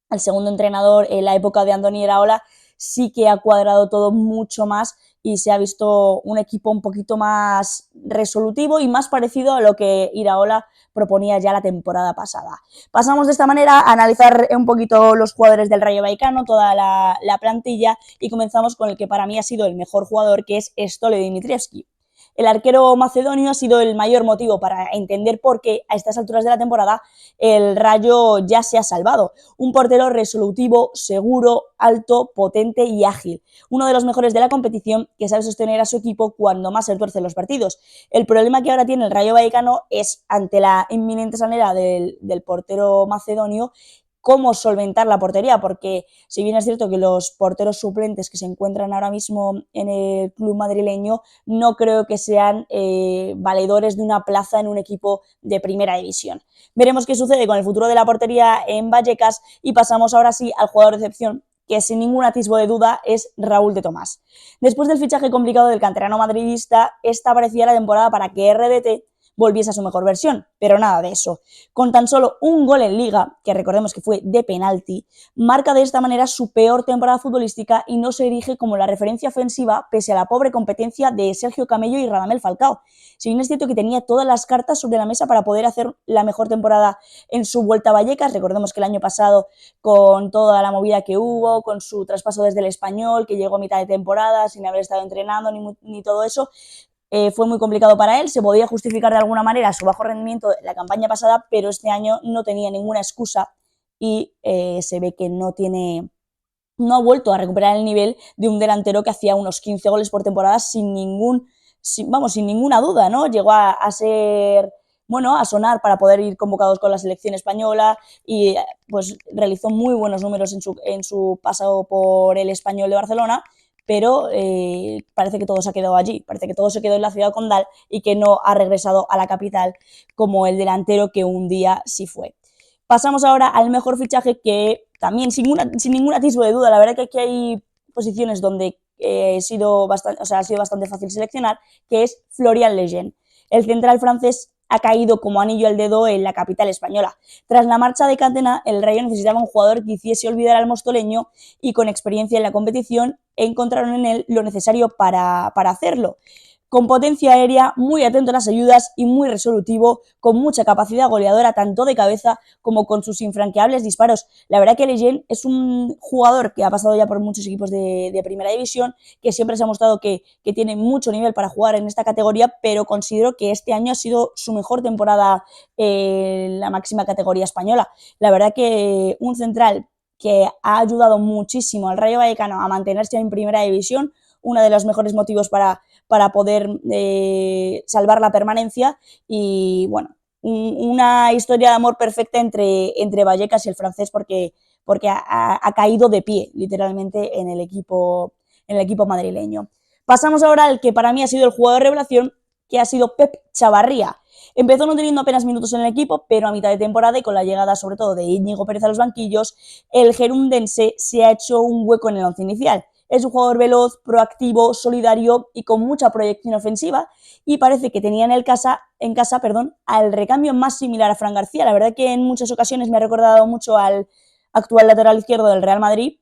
el segundo entrenador en la época de Andoni Iraola, sí que ha cuadrado todo mucho más y se ha visto un equipo un poquito más resolutivo y más parecido a lo que Iraola proponía ya la temporada pasada. Pasamos de esta manera a analizar un poquito los jugadores del Rayo Vallecano, toda la plantilla, y comenzamos con el que para mí ha sido el mejor jugador, que es Stole Dimitrievski. El arquero macedonio ha sido el mayor motivo para entender por qué a estas alturas de la temporada el Rayo ya se ha salvado. Un portero resolutivo, seguro, alto, potente y ágil. Uno de los mejores de la competición, que sabe sostener a su equipo cuando más se tuercen los partidos. El problema que ahora tiene el Rayo Vallecano es, ante la inminente sanera del portero macedonio, cómo solventar la portería, porque si bien es cierto que los porteros suplentes que se encuentran ahora mismo en el club madrileño no creo que sean valedores de una plaza en un equipo de primera división. Veremos qué sucede con el futuro de la portería en Vallecas, y pasamos ahora sí al jugador de excepción, que sin ningún atisbo de duda es Raúl de Tomás. Después del fichaje complicado del canterano madridista, esta parecía la temporada para que RDT volviese a su mejor versión, pero nada de eso. Con tan solo un gol en Liga, que recordemos que fue de penalti, marca de esta manera su peor temporada futbolística y no se erige como la referencia ofensiva pese a la pobre competencia de Sergio Camello y Radamel Falcao. Si bien es cierto que tenía todas las cartas sobre la mesa para poder hacer la mejor temporada en su vuelta a Vallecas, recordemos que el año pasado, con toda la movida que hubo, con su traspaso desde el Español, que llegó a mitad de temporada sin haber estado entrenando ni todo eso, fue muy complicado para él. Se podía justificar de alguna manera su bajo rendimiento la campaña pasada, pero este año no tenía ninguna excusa y se ve que no ha vuelto a recuperar el nivel de un delantero que hacía unos 15 goles por temporada sin ninguna duda, ¿no? Llegó a ser, bueno, a sonar para poder ir convocados con la selección española y pues realizó muy buenos números en su pasado por el Español de Barcelona, pero parece que todo se ha quedado allí, parece que todo se quedó en la ciudad condal y que no ha regresado a la capital como el delantero que un día sí fue. Pasamos ahora al mejor fichaje, que también sin ningún atisbo de duda, la verdad que aquí hay posiciones donde ha sido bastante fácil seleccionar, que es Florian Lejeune. El central francés ha caído como anillo al dedo en la capital española. Tras la marcha de Cantena, el Rayo necesitaba un jugador que hiciese olvidar al mostoleño y con experiencia en la competición encontraron en él lo necesario para hacerlo. Con potencia aérea, muy atento a las ayudas y muy resolutivo, con mucha capacidad goleadora tanto de cabeza como con sus infranqueables disparos. La verdad que Lejeune es un jugador que ha pasado ya por muchos equipos de primera división, que siempre se ha mostrado que tiene mucho nivel para jugar en esta categoría, pero considero que este año ha sido su mejor temporada en la máxima categoría española. La verdad que un central que ha ayudado muchísimo al Rayo Vallecano a mantenerse en primera división, uno de los mejores motivos para poder salvar la permanencia, y bueno, una historia de amor perfecta entre Vallecas y el francés, porque ha caído de pie literalmente en el equipo madrileño. Pasamos ahora al que para mí ha sido el jugador de revelación, que ha sido Pep Chavarría. Empezó no teniendo apenas minutos en el equipo, pero a mitad de temporada y con la llegada sobre todo de Íñigo Pérez a los banquillos, el gerundense se ha hecho un hueco en el once inicial. Es un jugador veloz, proactivo, solidario y con mucha proyección ofensiva, y parece que tenía en casa al recambio más similar a Fran García. La verdad que en muchas ocasiones me ha recordado mucho al actual lateral izquierdo del Real Madrid,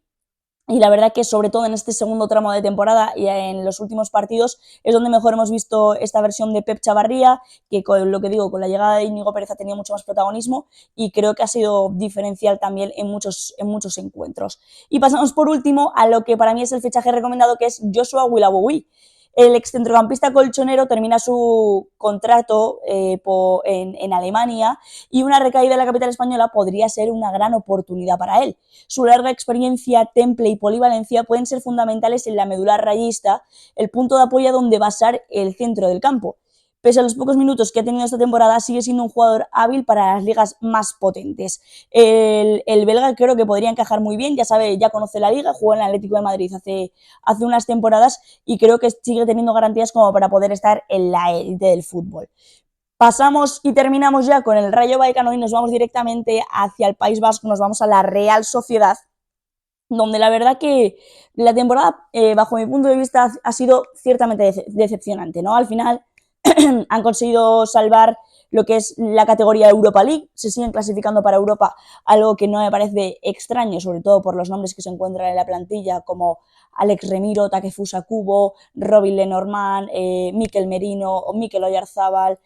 y la verdad que sobre todo en este segundo tramo de temporada y en los últimos partidos es donde mejor hemos visto esta versión de Pep Chavarría, que con lo que digo, con la llegada de Íñigo Pérez ha tenido mucho más protagonismo y creo que ha sido diferencial también en muchos encuentros. Y pasamos por último a lo que para mí es el fichaje recomendado, que es Joshua Willoughby. El excentrocampista colchonero termina su contrato en Alemania, y una recaída en la capital española podría ser una gran oportunidad para él. Su larga experiencia, temple y polivalencia pueden ser fundamentales en la medular rayista, el punto de apoyo donde basar el centro del campo. Pese a los pocos minutos que ha tenido esta temporada, sigue siendo un jugador hábil para las ligas más potentes. El belga creo que podría encajar muy bien, ya conoce la liga, jugó en el Atlético de Madrid hace unas temporadas y creo que sigue teniendo garantías como para poder estar en la élite del fútbol. Pasamos y terminamos ya con el Rayo Vallecano y nos vamos directamente hacia el País Vasco, nos vamos a la Real Sociedad, donde la verdad que la temporada, bajo mi punto de vista, ha sido ciertamente decepcionante, ¿no? Al final han conseguido salvar lo que es la categoría Europa League, se siguen clasificando para Europa, algo que no me parece extraño, sobre todo por los nombres que se encuentran en la plantilla, como Alex Remiro, Takefusa Kubo, Robin Lenormand, Mikel Merino o Mikel Oyarzábal,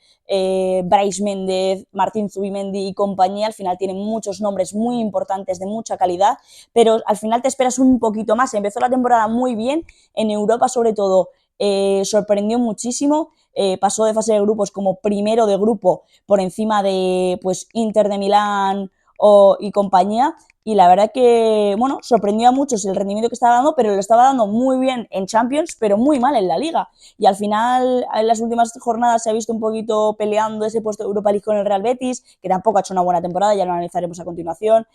Brais Méndez, Martín Zubimendi y compañía. Al final tienen muchos nombres muy importantes de mucha calidad, pero al final te esperas un poquito más. Empezó la temporada muy bien, en Europa sobre todo sorprendió muchísimo, pasó de fase de grupos como primero de grupo por encima de Inter de Milán y compañía, y la verdad que, bueno, sorprendió a muchos el rendimiento que estaba dando, pero lo estaba dando muy bien en Champions, pero muy mal en la Liga, y al final en las últimas jornadas se ha visto un poquito peleando ese puesto de Europa League con el Real Betis, que tampoco ha hecho una buena temporada, ya lo analizaremos a continuación,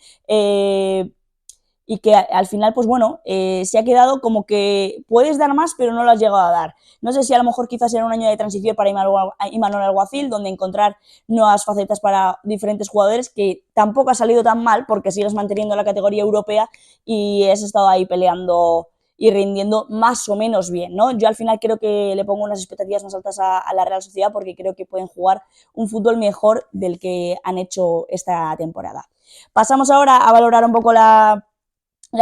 y que al final, pues bueno, se ha quedado como que puedes dar más, pero no lo has llegado a dar. No sé si a lo mejor quizás era un año de transición para Imanol Alguacil, donde encontrar nuevas facetas para diferentes jugadores, que tampoco ha salido tan mal, porque sigues manteniendo la categoría europea y has estado ahí peleando y rindiendo más o menos bien, ¿no? Yo al final creo que le pongo unas expectativas más altas a la Real Sociedad, porque creo que pueden jugar un fútbol mejor del que han hecho esta temporada. Pasamos ahora a valorar un poco la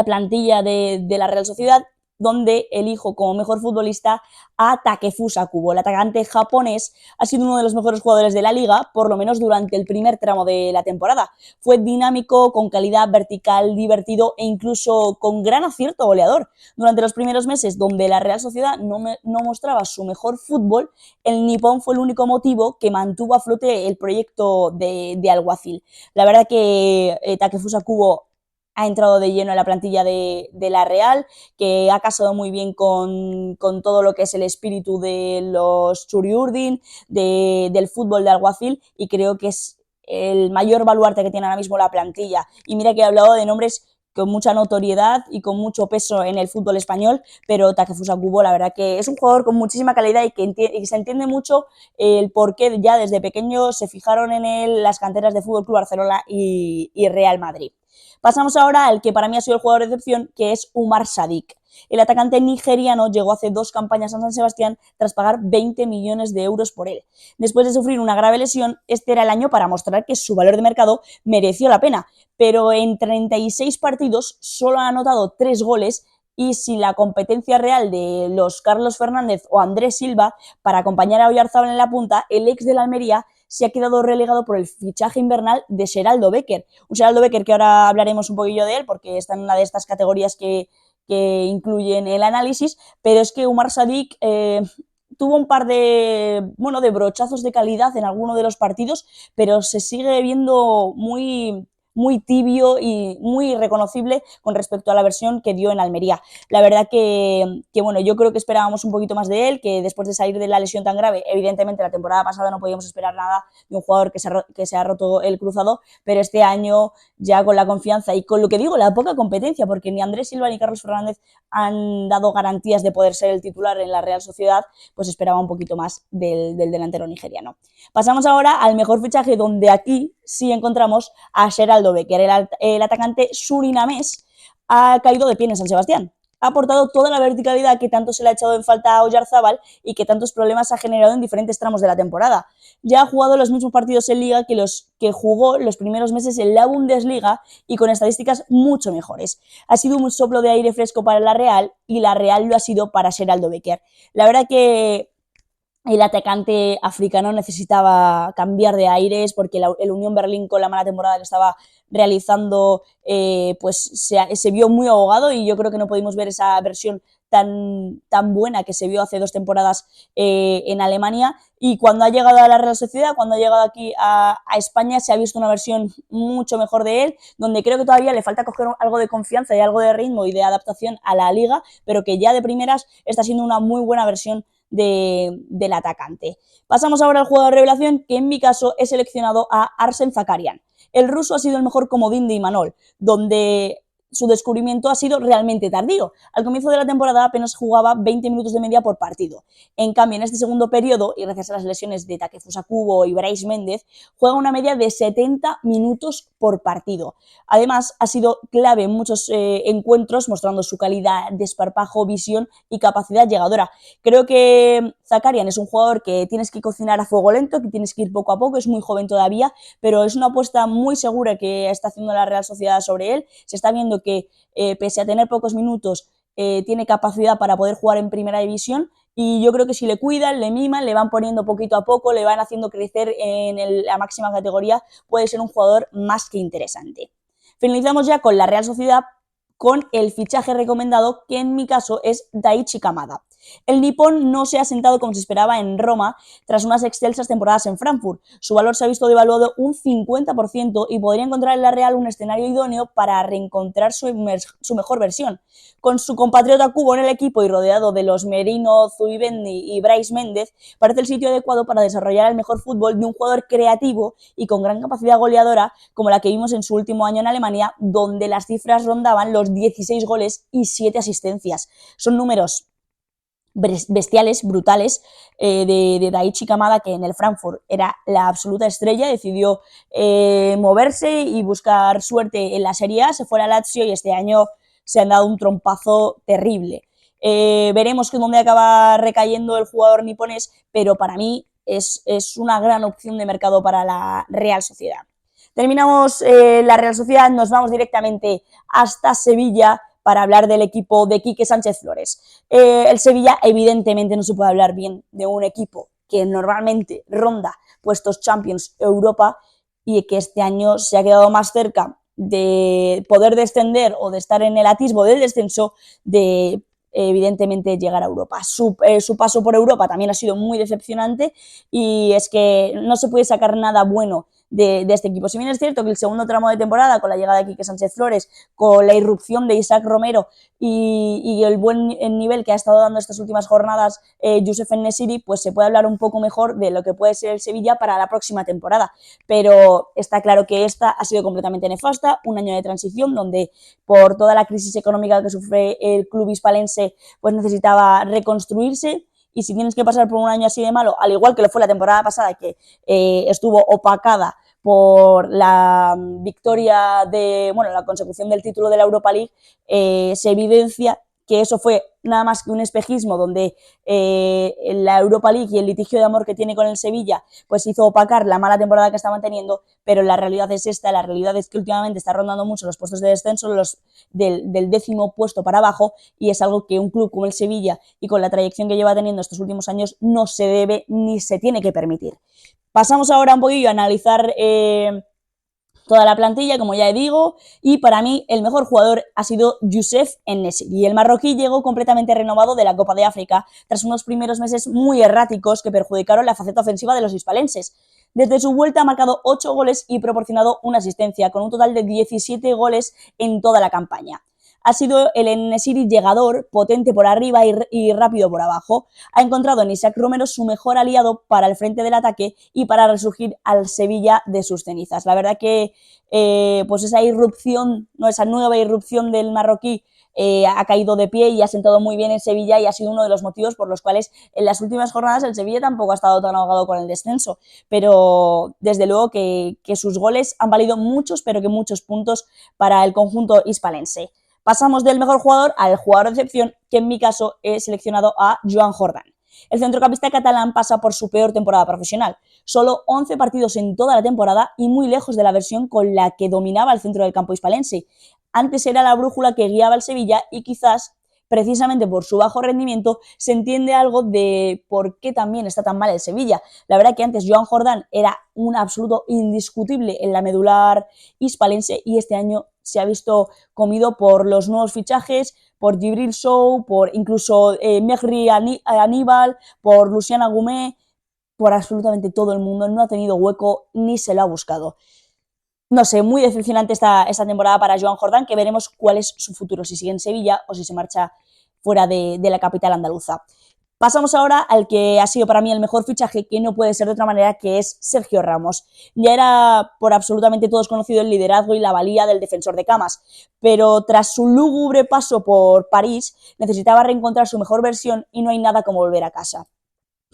plantilla de la Real Sociedad, donde elijo como mejor futbolista a Takefusa Kubo. El atacante japonés ha sido uno de los mejores jugadores de la liga, por lo menos durante el primer tramo de la temporada. Fue dinámico, con calidad vertical, divertido e incluso con gran acierto goleador. Durante los primeros meses, donde la Real Sociedad no mostraba su mejor fútbol, el nipón fue el único motivo que mantuvo a flote el proyecto de Alguacil. La verdad que Takefusa Kubo ha entrado de lleno en la plantilla de la Real, que ha casado muy bien con todo lo que es el espíritu de los Churiurdin, del fútbol de Alguacil, y creo que es el mayor baluarte que tiene ahora mismo la plantilla. Y mira que he hablado de nombres con mucha notoriedad y con mucho peso en el fútbol español, pero Takefusa Kubo la verdad que es un jugador con muchísima calidad y que se entiende mucho el por qué ya desde pequeño se fijaron en él las canteras de FC Barcelona y Real Madrid. Pasamos ahora al que para mí ha sido el jugador de excepción, que es Umar Sadik. El atacante nigeriano llegó hace 2 campañas a San Sebastián tras pagar 20 millones de euros por él. Después de sufrir una grave lesión, este era el año para mostrar que su valor de mercado mereció la pena, pero en 36 partidos solo ha anotado 3 goles y sin la competencia real de los Carlos Fernández o Andrés Silva para acompañar a Oyarzábal en la punta, el ex de la Almería se ha quedado relegado por el fichaje invernal de Geraldo Becker. Un Geraldo Becker que ahora hablaremos un poquillo de él porque está en una de estas categorías que incluyen el análisis, pero es que Umar Sadik tuvo un par de brochazos de calidad en alguno de los partidos, pero se sigue viendo muy tibio y muy reconocible con respecto a la versión que dio en Almería. La verdad bueno, yo creo que esperábamos un poquito más de él, que después de salir de la lesión tan grave, evidentemente la temporada pasada no podíamos esperar nada de un jugador que se ha roto el cruzado, pero este año ya con la confianza y con lo que digo, la poca competencia, porque ni Andrés Silva ni Carlos Fernández han dado garantías de poder ser el titular en la Real Sociedad, pues esperaba un poquito más del delantero nigeriano. Pasamos ahora al mejor fichaje, donde aquí sí encontramos a Geraldo Becker, el atacante surinamés, ha caído de pie en San Sebastián. Ha aportado toda la verticalidad que tanto se le ha echado en falta a Oyarzábal y que tantos problemas ha generado en diferentes tramos de la temporada. Ya ha jugado los mismos partidos en Liga que los que jugó los primeros meses en la Bundesliga y con estadísticas mucho mejores. Ha sido un soplo de aire fresco para la Real y la Real lo ha sido para Geraldo Becker. La verdad que el atacante africano necesitaba cambiar de aires porque el Unión Berlín, con la mala temporada que estaba realizando, pues se vio muy ahogado y yo creo que no pudimos ver esa versión tan buena que se vio hace 2 temporadas en Alemania, y cuando ha llegado a la Real Sociedad, cuando ha llegado aquí a España, se ha visto una versión mucho mejor de él, donde creo que todavía le falta coger algo de confianza y algo de ritmo y de adaptación a la liga, pero que ya de primeras está siendo una muy buena versión del atacante. Pasamos ahora al jugador de revelación, que en mi caso he seleccionado a Arsen Zakarian. El ruso ha sido el mejor comodín de Imanol, donde su descubrimiento ha sido realmente tardío. Al comienzo de la temporada apenas jugaba 20 minutos de media por partido. En cambio, en este segundo periodo, y gracias a las lesiones de Takefusa Kubo y Brais Méndez, juega una media de 70 minutos por partido. Además, ha sido clave en muchos encuentros, mostrando su calidad, desparpajo, visión y capacidad llegadora. Creo que Zakarian es un jugador que tienes que cocinar a fuego lento, que tienes que ir poco a poco, es muy joven todavía, pero es una apuesta muy segura que está haciendo la Real Sociedad sobre él. Se está viendo que pese a tener pocos minutos, tiene capacidad para poder jugar en primera división, y yo creo que si le cuidan, le miman, le van poniendo poquito a poco, le van haciendo crecer en la máxima categoría, puede ser un jugador más que interesante. Finalizamos ya con la Real Sociedad con el fichaje recomendado, que en mi caso es Daichi Kamada. El nipón no se ha asentado como se esperaba en Roma tras unas excelsas temporadas en Frankfurt. Su valor se ha visto devaluado un 50% y podría encontrar en la Real un escenario idóneo para reencontrar su mejor versión. Con su compatriota Kubo en el equipo y rodeado de los Merino, Zubimendi y Brais Méndez, parece el sitio adecuado para desarrollar el mejor fútbol de un jugador creativo y con gran capacidad goleadora, como la que vimos en su último año en Alemania, donde las cifras rondaban los 16 goles y 7 asistencias. Son números bestiales, brutales, de Daichi Kamada, que en el Frankfurt era la absoluta estrella. Decidió moverse y buscar suerte en la Serie A, se fue a Lazio y este año se han dado un trompazo terrible. Veremos que dónde acaba recayendo el jugador niponés, pero para mí es una gran opción de mercado para la Real Sociedad. Terminamos la Real Sociedad, nos vamos directamente hasta Sevilla para hablar del equipo de Quique Sánchez Flores. El Sevilla, evidentemente, no se puede hablar bien de un equipo que normalmente ronda puestos Champions Europa y que este año se ha quedado más cerca de poder descender o de estar en el atisbo del descenso de evidentemente llegar a Europa. Su paso por Europa también ha sido muy decepcionante y es que no se puede sacar nada bueno de este equipo. Si bien es cierto que el segundo tramo de temporada, con la llegada de Quique Sánchez Flores, con la irrupción de Isaac Romero y el buen nivel que ha estado dando estas últimas jornadas Youssef En-Nesyri, pues se puede hablar un poco mejor de lo que puede ser el Sevilla para la próxima temporada. Pero está claro que esta ha sido completamente nefasta, un año de transición donde por toda la crisis económica que sufre el club hispalense, pues necesitaba reconstruirse. Y si tienes que pasar por un año así de malo, al igual que lo fue la temporada pasada, que estuvo opacada por la victoria la consecución del título de la Europa League, se evidencia que eso fue nada más que un espejismo donde la Europa League y el litigio de amor que tiene con el Sevilla pues hizo opacar la mala temporada que estaban teniendo, pero la realidad es esta, la realidad es que últimamente está rondando mucho los puestos de descenso, del 10º puesto para abajo, y es algo que un club como el Sevilla y con la trayección que lleva teniendo estos últimos años no se debe ni se tiene que permitir. Pasamos ahora un poquillo a analizar toda la plantilla, como ya digo, y para mí el mejor jugador ha sido Youssef En-Nesyri, y el marroquí llegó completamente renovado de la Copa de África tras unos primeros meses muy erráticos que perjudicaron la faceta ofensiva de los hispalenses. Desde su vuelta ha marcado 8 goles y proporcionado una asistencia, con un total de 17 goles en toda la campaña. Ha sido el En-Nesyri llegador, potente por arriba y rápido por abajo. Ha encontrado en Isaac Romero su mejor aliado para el frente del ataque y para resurgir al Sevilla de sus cenizas. La verdad que pues esa nueva irrupción del marroquí ha caído de pie y ha sentado muy bien en Sevilla, y ha sido uno de los motivos por los cuales en las últimas jornadas el Sevilla tampoco ha estado tan ahogado con el descenso, pero desde luego que sus goles han valido muchos, pero que muchos puntos para el conjunto hispalense. Pasamos del mejor jugador al jugador de excepción, que en mi caso he seleccionado a Joan Jordán. El centrocampista catalán pasa por su peor temporada profesional. Solo 11 partidos en toda la temporada y muy lejos de la versión con la que dominaba el centro del campo hispalense. Antes era la brújula que guiaba al Sevilla, y quizás precisamente por su bajo rendimiento se entiende algo de por qué también está tan mal el Sevilla. La verdad que antes Joan Jordán era un absoluto indiscutible en la medular hispalense, y este año se ha visto comido por los nuevos fichajes, por Djibril Sow, por incluso Mehri Aníbal, por Luciana Goumé, por absolutamente todo el mundo. No ha tenido hueco ni se lo ha buscado. No sé, muy decepcionante esta temporada para Joan Jordán, que veremos cuál es su futuro, si sigue en Sevilla o si se marcha fuera de la capital andaluza. Pasamos ahora al que ha sido para mí el mejor fichaje, que no puede ser de otra manera, que es Sergio Ramos. Ya era por absolutamente todos conocido el liderazgo y la valía del defensor de Camas, pero tras su lúgubre paso por París necesitaba reencontrar su mejor versión, y no hay nada como volver a casa.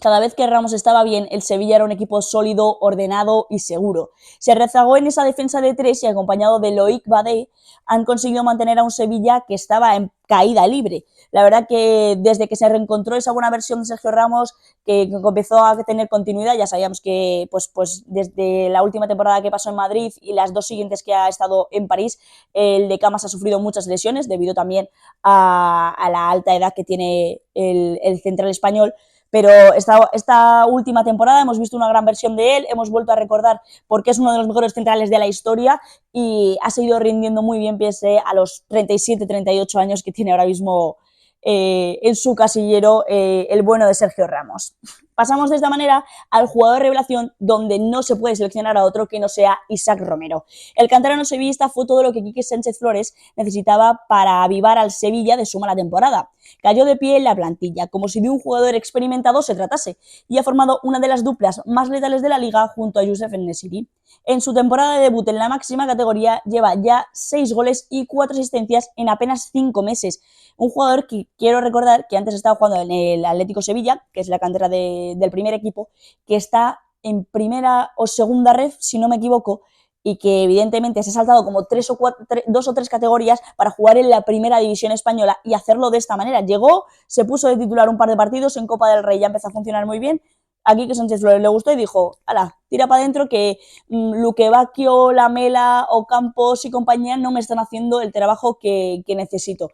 Cada vez que Ramos estaba bien, el Sevilla era un equipo sólido, ordenado y seguro. Se rezagó en esa defensa de 3 y, acompañado de Loic Badé, han conseguido mantener a un Sevilla que estaba en caída libre. La verdad que desde que se reencontró esa buena versión de Sergio Ramos, que empezó a tener continuidad, ya sabíamos que pues desde la última temporada que pasó en Madrid y las 2 siguientes que ha estado en París, el de Camas ha sufrido muchas lesiones debido también a la alta edad que tiene el central español. Pero esta última temporada hemos visto una gran versión de él, hemos vuelto a recordar por qué es uno de los mejores centrales de la historia, y ha seguido rindiendo muy bien pese a los 37-38 años que tiene ahora mismo en su casillero el bueno de Sergio Ramos. Pasamos de esta manera al jugador de revelación, donde no se puede seleccionar a otro que no sea Isaac Romero. El canterano sevillista fue todo lo que Quique Sánchez Flores necesitaba para avivar al Sevilla de su mala temporada. Cayó de pie en la plantilla, como si de un jugador experimentado se tratase, y ha formado una de las duplas más letales de la liga junto a Youssef En-Nesyri. En su temporada de debut en la máxima categoría lleva ya 6 goles y 4 asistencias en apenas 5 meses. Un jugador que quiero recordar que antes estaba jugando en el Atlético Sevilla, que es la cantera del primer equipo, que está en primera o segunda red, si no me equivoco, y que evidentemente se ha saltado como 2 o 3 categorías para jugar en la primera división española y hacerlo de esta manera. Llegó, se puso de titular un par de partidos, en Copa del Rey ya empezó a funcionar muy bien. Aquí que Sánchez Flores le gustó y dijo, ala, tira para adentro, que Luque Bacchio, Lamela, Ocampos y compañía no me están haciendo el trabajo que necesito.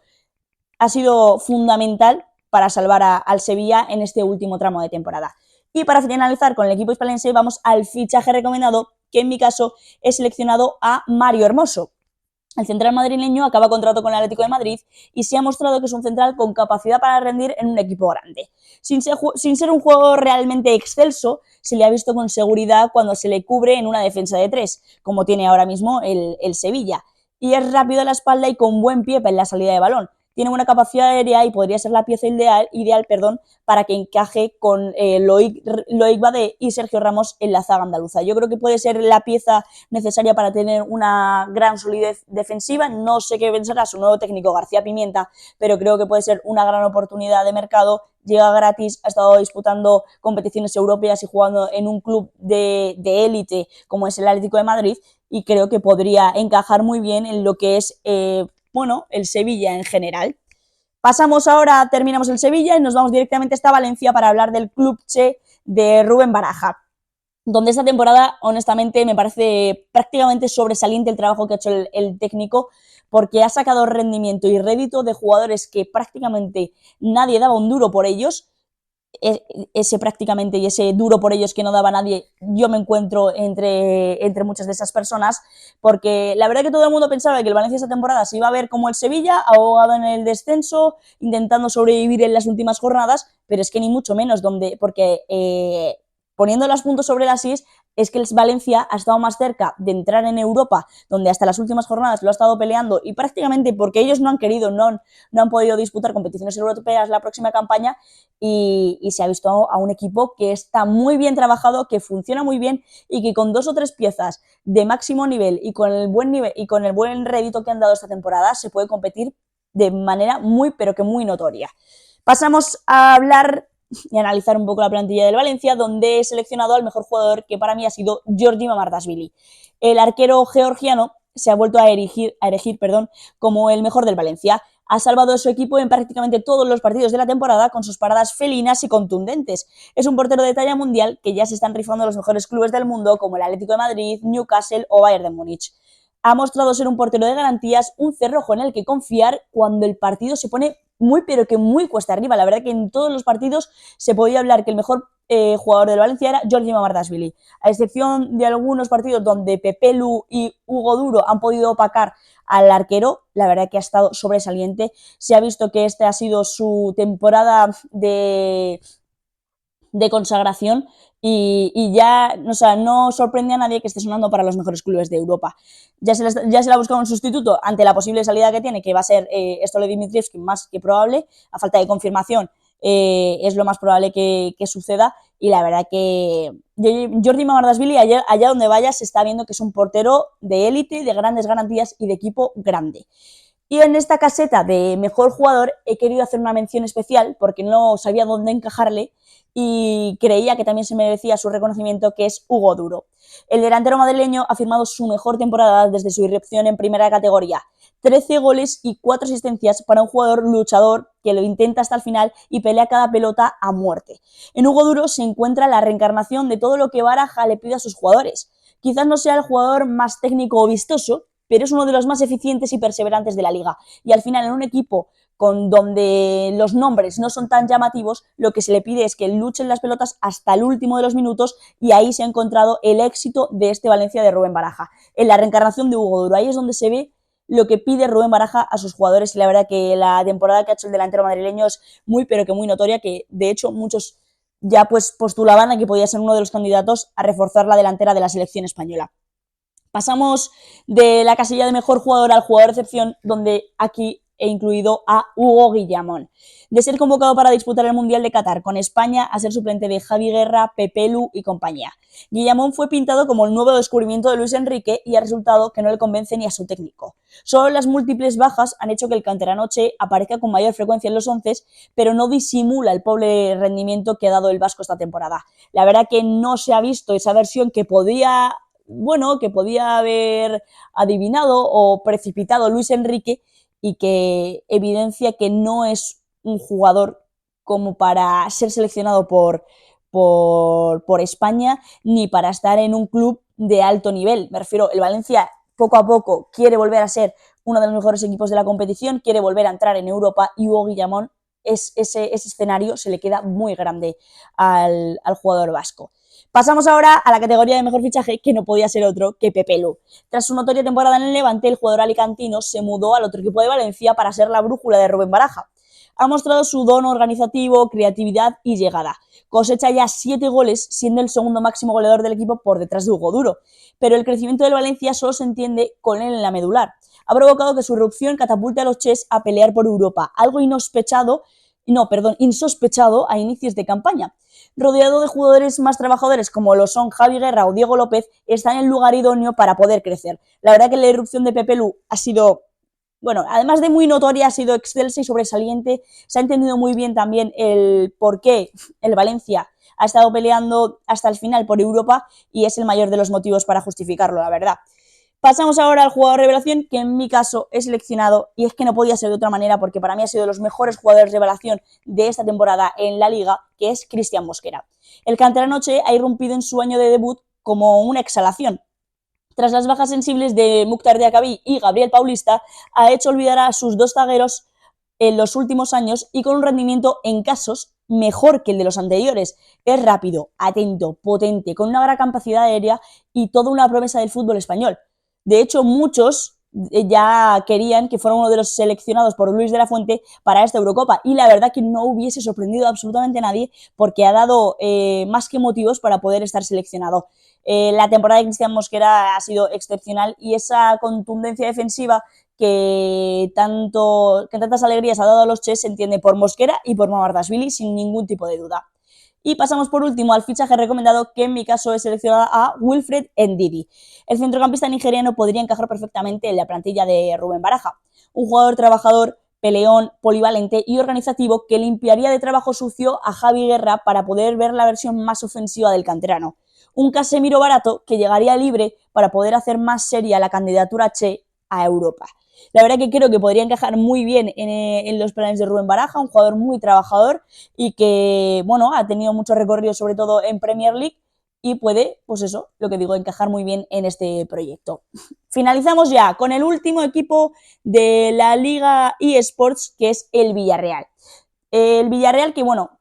Ha sido fundamental para salvar al Sevilla en este último tramo de temporada. Y para finalizar con el equipo hispalense, vamos al fichaje recomendado, que en mi caso he seleccionado a Mario Hermoso. El central madrileño acaba contrato con el Atlético de Madrid y se ha mostrado que es un central con capacidad para rendir en un equipo grande. Sin ser un juego realmente excelso, se le ha visto con seguridad cuando se le cubre en una defensa de 3, como tiene ahora mismo el Sevilla. Y es rápido a la espalda y con buen pie en la salida de balón. Tiene buena capacidad aérea y podría ser la pieza ideal para que encaje con Loic Badé y Sergio Ramos en la zaga andaluza. Yo creo que puede ser la pieza necesaria para tener una gran solidez defensiva. No sé qué pensará su nuevo técnico García Pimienta, pero creo que puede ser una gran oportunidad de mercado. Llega gratis, ha estado disputando competiciones europeas y jugando en un club de élite como es el Atlético de Madrid, y creo que podría encajar muy bien en lo que es el Sevilla en general. Pasamos ahora, terminamos el Sevilla y nos vamos directamente hasta Valencia para hablar del Club Che de Rubén Baraja, donde esta temporada, honestamente, me parece prácticamente sobresaliente el trabajo que ha hecho el técnico, porque ha sacado rendimiento y rédito de jugadores que prácticamente nadie daba un duro por ellos. Ese prácticamente y ese duro por ellos que no daba nadie, yo me encuentro entre muchas de esas personas, porque la verdad que todo el mundo pensaba que el Valencia esta temporada se iba a ver como el Sevilla, ahogado en el descenso, intentando sobrevivir en las últimas jornadas, pero es que ni mucho menos, porque poniendo los puntos sobre las is, es que el Valencia ha estado más cerca de entrar en Europa, donde hasta las últimas jornadas lo ha estado peleando, y prácticamente porque ellos no han querido, no han podido disputar competiciones europeas la próxima campaña, y se ha visto a un equipo que está muy bien trabajado, que funciona muy bien y que con 2 o 3 piezas de máximo nivel y con el buen nivel y con el buen rédito que han dado esta temporada se puede competir de manera muy pero que muy notoria. Pasamos a hablar y analizar un poco la plantilla del Valencia, donde he seleccionado al mejor jugador, que para mí ha sido Giorgi Mamardashvili. El arquero georgiano se ha vuelto a erigir como el mejor del Valencia. Ha salvado a su equipo en prácticamente todos los partidos de la temporada con sus paradas felinas y contundentes. Es un portero de talla mundial que ya se están rifando los mejores clubes del mundo, como el Atlético de Madrid, Newcastle o Bayern de Múnich. Ha mostrado ser un portero de garantías, un cerrojo en el que confiar cuando el partido se pone muy pero que muy cuesta arriba. La verdad que en todos los partidos se podía hablar que el mejor jugador del Valencia era Giorgi Mamardashvili, a excepción de algunos partidos donde Pepe Lu y Hugo Duro han podido opacar al arquero. La verdad que ha estado sobresaliente. Se ha visto que esta ha sido su temporada de consagración, y ya, o sea, no sorprende a nadie que esté sonando para los mejores clubes de Europa. Ya se le ha buscado un sustituto ante la posible salida que tiene, que va a ser Stole Dimitrievski, más que probable, a falta de confirmación. Es lo más probable que suceda, y la verdad que Giorgi Mamardashvili, allá donde vaya, se está viendo que es un portero de élite, de grandes garantías y de equipo grande. Y en esta caseta de mejor jugador he querido hacer una mención especial porque no sabía dónde encajarle y creía que también se merecía su reconocimiento, que es Hugo Duro. El delantero madrileño ha firmado su mejor temporada desde su irrupción en primera categoría. 13 goles y 4 asistencias para un jugador luchador que lo intenta hasta el final y pelea cada pelota a muerte. En Hugo Duro se encuentra la reencarnación de todo lo que Baraja le pide a sus jugadores. Quizás no sea el jugador más técnico o vistoso, pero es uno de los más eficientes y perseverantes de la liga. Y al final, en un equipo donde los nombres no son tan llamativos, lo que se le pide es que luchen las pelotas hasta el último de los minutos, y ahí se ha encontrado el éxito de este Valencia de Rubén Baraja, en la reencarnación de Hugo Duro. Ahí es donde se ve lo que pide Rubén Baraja a sus jugadores, y la verdad que la temporada que ha hecho el delantero madrileño es muy pero que muy notoria, que de hecho muchos ya pues postulaban a que podía ser uno de los candidatos a reforzar la delantera de la selección española. Pasamos de la casilla de mejor jugador al jugador de excepción, donde aquí he incluido a Hugo Guillamón. De ser convocado para disputar el Mundial de Qatar con España a ser suplente de Javi Guerra, Pepe Lu y compañía. Guillamón fue pintado como el nuevo descubrimiento de Luis Enrique, y ha resultado que no le convence ni a su técnico. Solo las múltiples bajas han hecho que el canterano Che aparezca con mayor frecuencia en los 11, pero no disimula el pobre rendimiento que ha dado el vasco esta temporada. La verdad que no se ha visto esa versión que podía haber adivinado o precipitado Luis Enrique, y que evidencia que no es un jugador como para ser seleccionado por España, ni para estar en un club de alto nivel. Me refiero, el Valencia poco a poco quiere volver a ser uno de los mejores equipos de la competición, quiere volver a entrar en Europa, y Hugo Guillamón, ese escenario se le queda muy grande al jugador vasco. Pasamos ahora a la categoría de mejor fichaje, que no podía ser otro que Pepe Lu. Tras su notoria temporada en el Levante, el jugador alicantino se mudó al otro equipo de Valencia para ser la brújula de Rubén Baraja. Ha mostrado su don organizativo, creatividad y llegada. Cosecha ya 7 goles, siendo el segundo máximo goleador del equipo por detrás de Hugo Duro. Pero el crecimiento del Valencia solo se entiende con él en la medular. Ha provocado que su irrupción catapulte a los Ches a pelear por Europa, algo insospechado a inicios de campaña. Rodeado de jugadores más trabajadores como lo son Javi Guerra o Diego López, está en el lugar idóneo para poder crecer. La verdad que la irrupción de Pepe Lu ha sido, bueno, además de muy notoria, ha sido excelsa y sobresaliente. Se ha entendido muy bien también el por qué el Valencia ha estado peleando hasta el final por Europa y es el mayor de los motivos para justificarlo, la verdad. Pasamos ahora al jugador revelación, que en mi caso he seleccionado, y es que no podía ser de otra manera porque para mí ha sido de los mejores jugadores revelación de esta temporada en la Liga, que es Cristian Mosquera. El canterano Che ha irrumpido en su año de debut como una exhalación. Tras las bajas sensibles de Mukhtar Diakhaby y Gabriel Paulista, ha hecho olvidar a sus dos zagueros en los últimos años y con un rendimiento en casos mejor que el de los anteriores. Es rápido, atento, potente, con una gran capacidad aérea y toda una promesa del fútbol español. De hecho, muchos ya querían que fuera uno de los seleccionados por Luis de la Fuente para esta Eurocopa y la verdad que no hubiese sorprendido absolutamente a nadie porque ha dado más que motivos para poder estar seleccionado. La temporada de Cristian Mosquera ha sido excepcional y esa contundencia defensiva que tantas alegrías ha dado a los Ches se entiende por Mosquera y por Mamardashvili sin ningún tipo de duda. Y pasamos por último al fichaje recomendado, que en mi caso he seleccionado a Wilfred Ndidi. El centrocampista nigeriano podría encajar perfectamente en la plantilla de Rubén Baraja. Un jugador trabajador, peleón, polivalente y organizativo que limpiaría de trabajo sucio a Javi Guerra para poder ver la versión más ofensiva del canterano. Un Casemiro barato que llegaría libre para poder hacer más seria la candidatura Che a Europa. La verdad que creo que podría encajar muy bien en los planes de Rubén Baraja, un jugador muy trabajador y que, bueno, ha tenido mucho recorrido sobre todo en Premier League y puede, pues eso, lo que digo, encajar muy bien en este proyecto. Finalizamos ya con el último equipo de la Liga eSports, que es el Villarreal. El Villarreal que, bueno,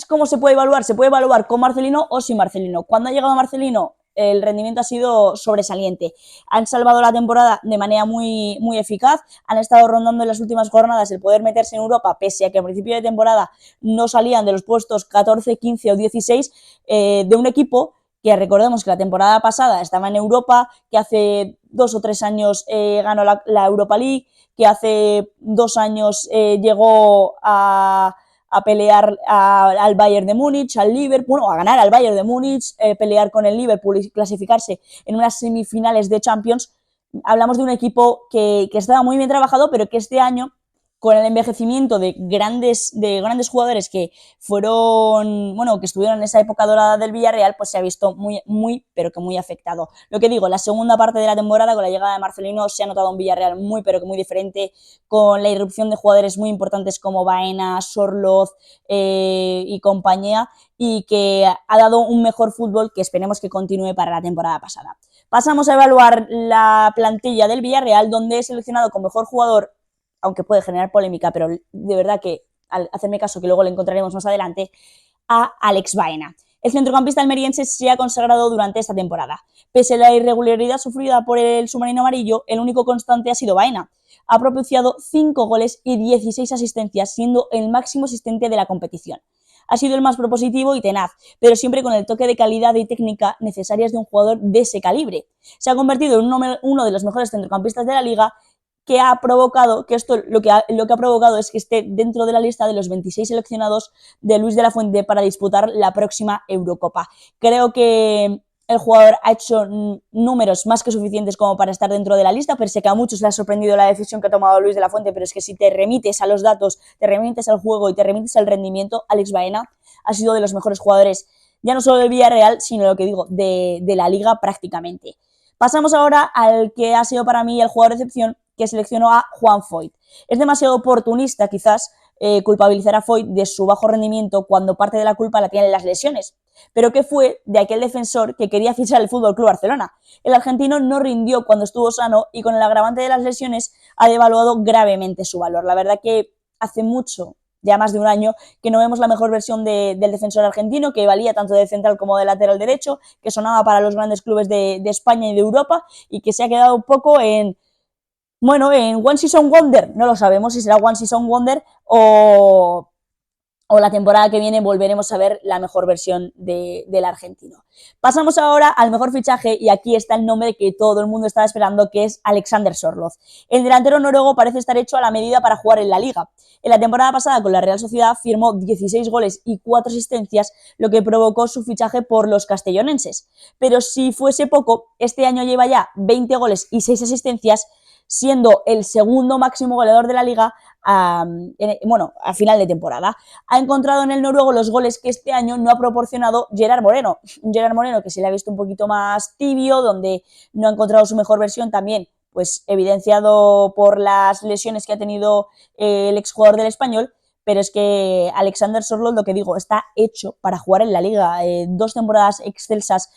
¿cómo se puede evaluar? Se puede evaluar con Marcelino o sin Marcelino. Cuando ha llegado Marcelino, el rendimiento ha sido sobresaliente. Han salvado la temporada de manera muy, muy eficaz, han estado rondando en las últimas jornadas el poder meterse en Europa, pese a que a principio de temporada no salían de los puestos 14, 15 o 16 de un equipo que recordemos que la temporada pasada estaba en Europa, que hace 2 o 3 años ganó la Europa League, que hace 2 años llegó a pelear al Bayern de Múnich, al Liverpool, a ganar al Bayern de Múnich, pelear con el Liverpool y clasificarse en unas semifinales de Champions. Hablamos de un equipo que estaba muy bien trabajado, pero que este año, con el envejecimiento de grandes jugadores que fueron, bueno, que estuvieron en esa época dorada del Villarreal, pues se ha visto muy, pero que muy afectado. Lo que digo, la segunda parte de la temporada, con la llegada de Marcelino, se ha notado un Villarreal muy, pero que muy diferente, con la irrupción de jugadores muy importantes como Baena, Sorloz y compañía, y que ha dado un mejor fútbol que esperemos que continúe para la temporada pasada. Pasamos a evaluar la plantilla del Villarreal, donde he seleccionado como mejor jugador, aunque puede generar polémica, pero de verdad que, al hacerme caso, que luego lo encontraremos más adelante, a Alex Baena. El centrocampista almeriense se ha consagrado durante esta temporada. Pese a la irregularidad sufrida por el submarino amarillo, el único constante ha sido Baena. Ha propiciado 5 goles y 16 asistencias, siendo el máximo asistente de la competición. Ha sido el más propositivo y tenaz, pero siempre con el toque de calidad y técnica necesarias de un jugador de ese calibre. Se ha convertido en uno de los mejores centrocampistas de la liga, que ha provocado, que esto lo que ha provocado es que esté dentro de la lista de los 26 seleccionados de Luis de la Fuente para disputar la próxima Eurocopa. Creo que el jugador ha hecho números más que suficientes como para estar dentro de la lista, pero sé que a muchos les ha sorprendido la decisión que ha tomado Luis de la Fuente, pero es que si te remites a los datos, te remites al juego y te remites al rendimiento, Alex Baena ha sido de los mejores jugadores, ya no solo del Villarreal, sino lo que digo, de la liga prácticamente. Pasamos ahora al que ha sido para mí el jugador de excepción, que seleccionó a Juan Foyth. Es demasiado oportunista, quizás, culpabilizar a Foyth de su bajo rendimiento cuando parte de la culpa la tienen las lesiones. Pero ¿qué fue de aquel defensor que quería fichar el FC Barcelona? El argentino no rindió cuando estuvo sano y con el agravante de las lesiones ha devaluado gravemente su valor. La verdad que hace mucho ya más de un año que no vemos la mejor versión del defensor argentino, que valía tanto de central como de lateral derecho, que sonaba para los grandes clubes de España y de Europa, y que se ha quedado un poco bueno, en One Season Wonder. No lo sabemos si será One Season Wonder o la temporada que viene volveremos a ver la mejor versión del argentino. Pasamos ahora al mejor fichaje, y aquí está el nombre que todo el mundo estaba esperando, que es Alexander Sørloth. El delantero noruego parece estar hecho a la medida para jugar en la Liga. En la temporada pasada con la Real Sociedad firmó 16 goles y 4 asistencias, lo que provocó su fichaje por los castellonenses. Pero si fuese poco, este año lleva ya 20 goles y 6 asistencias, siendo el segundo máximo goleador de la Liga a final de temporada. Ha encontrado en el noruego los goles que este año no ha proporcionado Gerard Moreno. Gerard Moreno, que se le ha visto un poquito más tibio, donde no ha encontrado su mejor versión, también pues evidenciado por las lesiones que ha tenido el exjugador del Español. Pero es que Alexander Sørloth, lo que digo, está hecho para jugar en la Liga. 2 temporadas excelsas,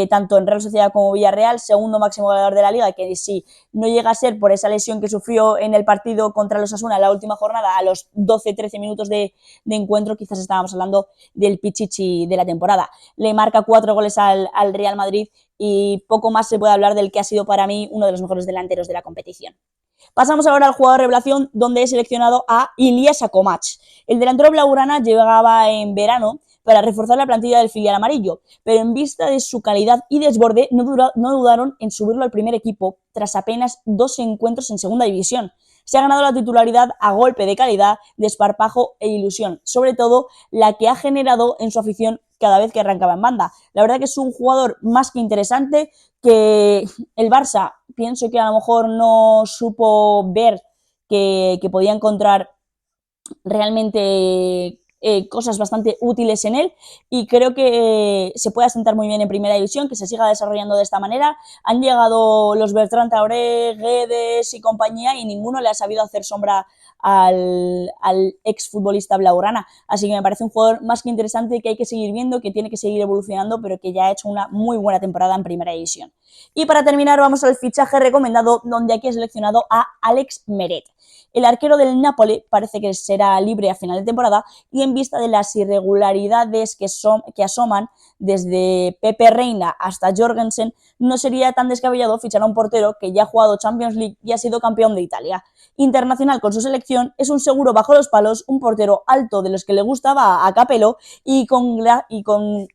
tanto en Real Sociedad como Villarreal, segundo máximo goleador de la Liga, que si no llega a ser por esa lesión que sufrió en el partido contra los Osasuna en la última jornada, a los 12-13 minutos de encuentro, quizás estábamos hablando del Pichichi de la temporada. Le marca 4 goles al Real Madrid, y poco más se puede hablar del que ha sido para mí uno de los mejores delanteros de la competición. Pasamos ahora al jugador revelación, donde he seleccionado a Ilya Sakomac. El delantero blaugrana llegaba en verano para reforzar la plantilla del filial amarillo, pero en vista de su calidad y desborde no dudaron en subirlo al primer equipo tras apenas 2 encuentros en segunda división. Se ha ganado la titularidad a golpe de calidad, desparpajo e ilusión, sobre todo la que ha generado en su afición cada vez que arrancaba en banda. La verdad que es un jugador más que interesante, que el Barça pienso que a lo mejor no supo ver que podía encontrar realmente cosas bastante útiles en él, y creo que se puede asentar muy bien en primera división, que se siga desarrollando de esta manera. Han llegado los Bertrand Traoré, Guedes y compañía, y ninguno le ha sabido hacer sombra al exfutbolista blaugrana, así que me parece un jugador más que interesante, que hay que seguir viendo, que tiene que seguir evolucionando, pero que ya ha hecho una muy buena temporada en primera división. Y para terminar vamos al fichaje recomendado, donde aquí he seleccionado a Alex Meret. El arquero del Napoli parece que será libre a final de temporada, y en vista de las irregularidades que asoman desde Pepe Reina hasta Jorgensen, no sería tan descabellado fichar a un portero que ya ha jugado Champions League y ha sido campeón de Italia. Internacional con su selección, es un seguro bajo los palos, un portero alto de los que le gustaba a Capello, y con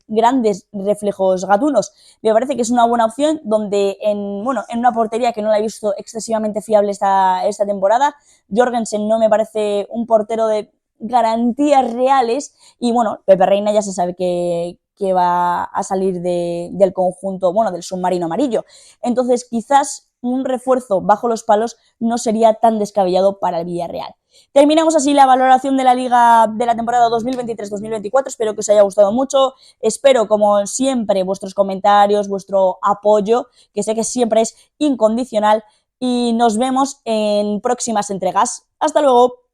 grandes reflejos gatunos. Me parece que es una buena opción, donde en una portería que no la he visto excesivamente fiable esta temporada. Jorgensen no me parece un portero de garantías reales, y Pepe Reina ya se sabe que va a salir del conjunto, del submarino amarillo. Entonces quizás un refuerzo bajo los palos no sería tan descabellado para el Villarreal. Terminamos así la valoración de la Liga de la temporada 2023-2024, espero que os haya gustado mucho, espero como siempre vuestros comentarios, vuestro apoyo, que sé que siempre es incondicional, y nos vemos en próximas entregas. ¡Hasta luego!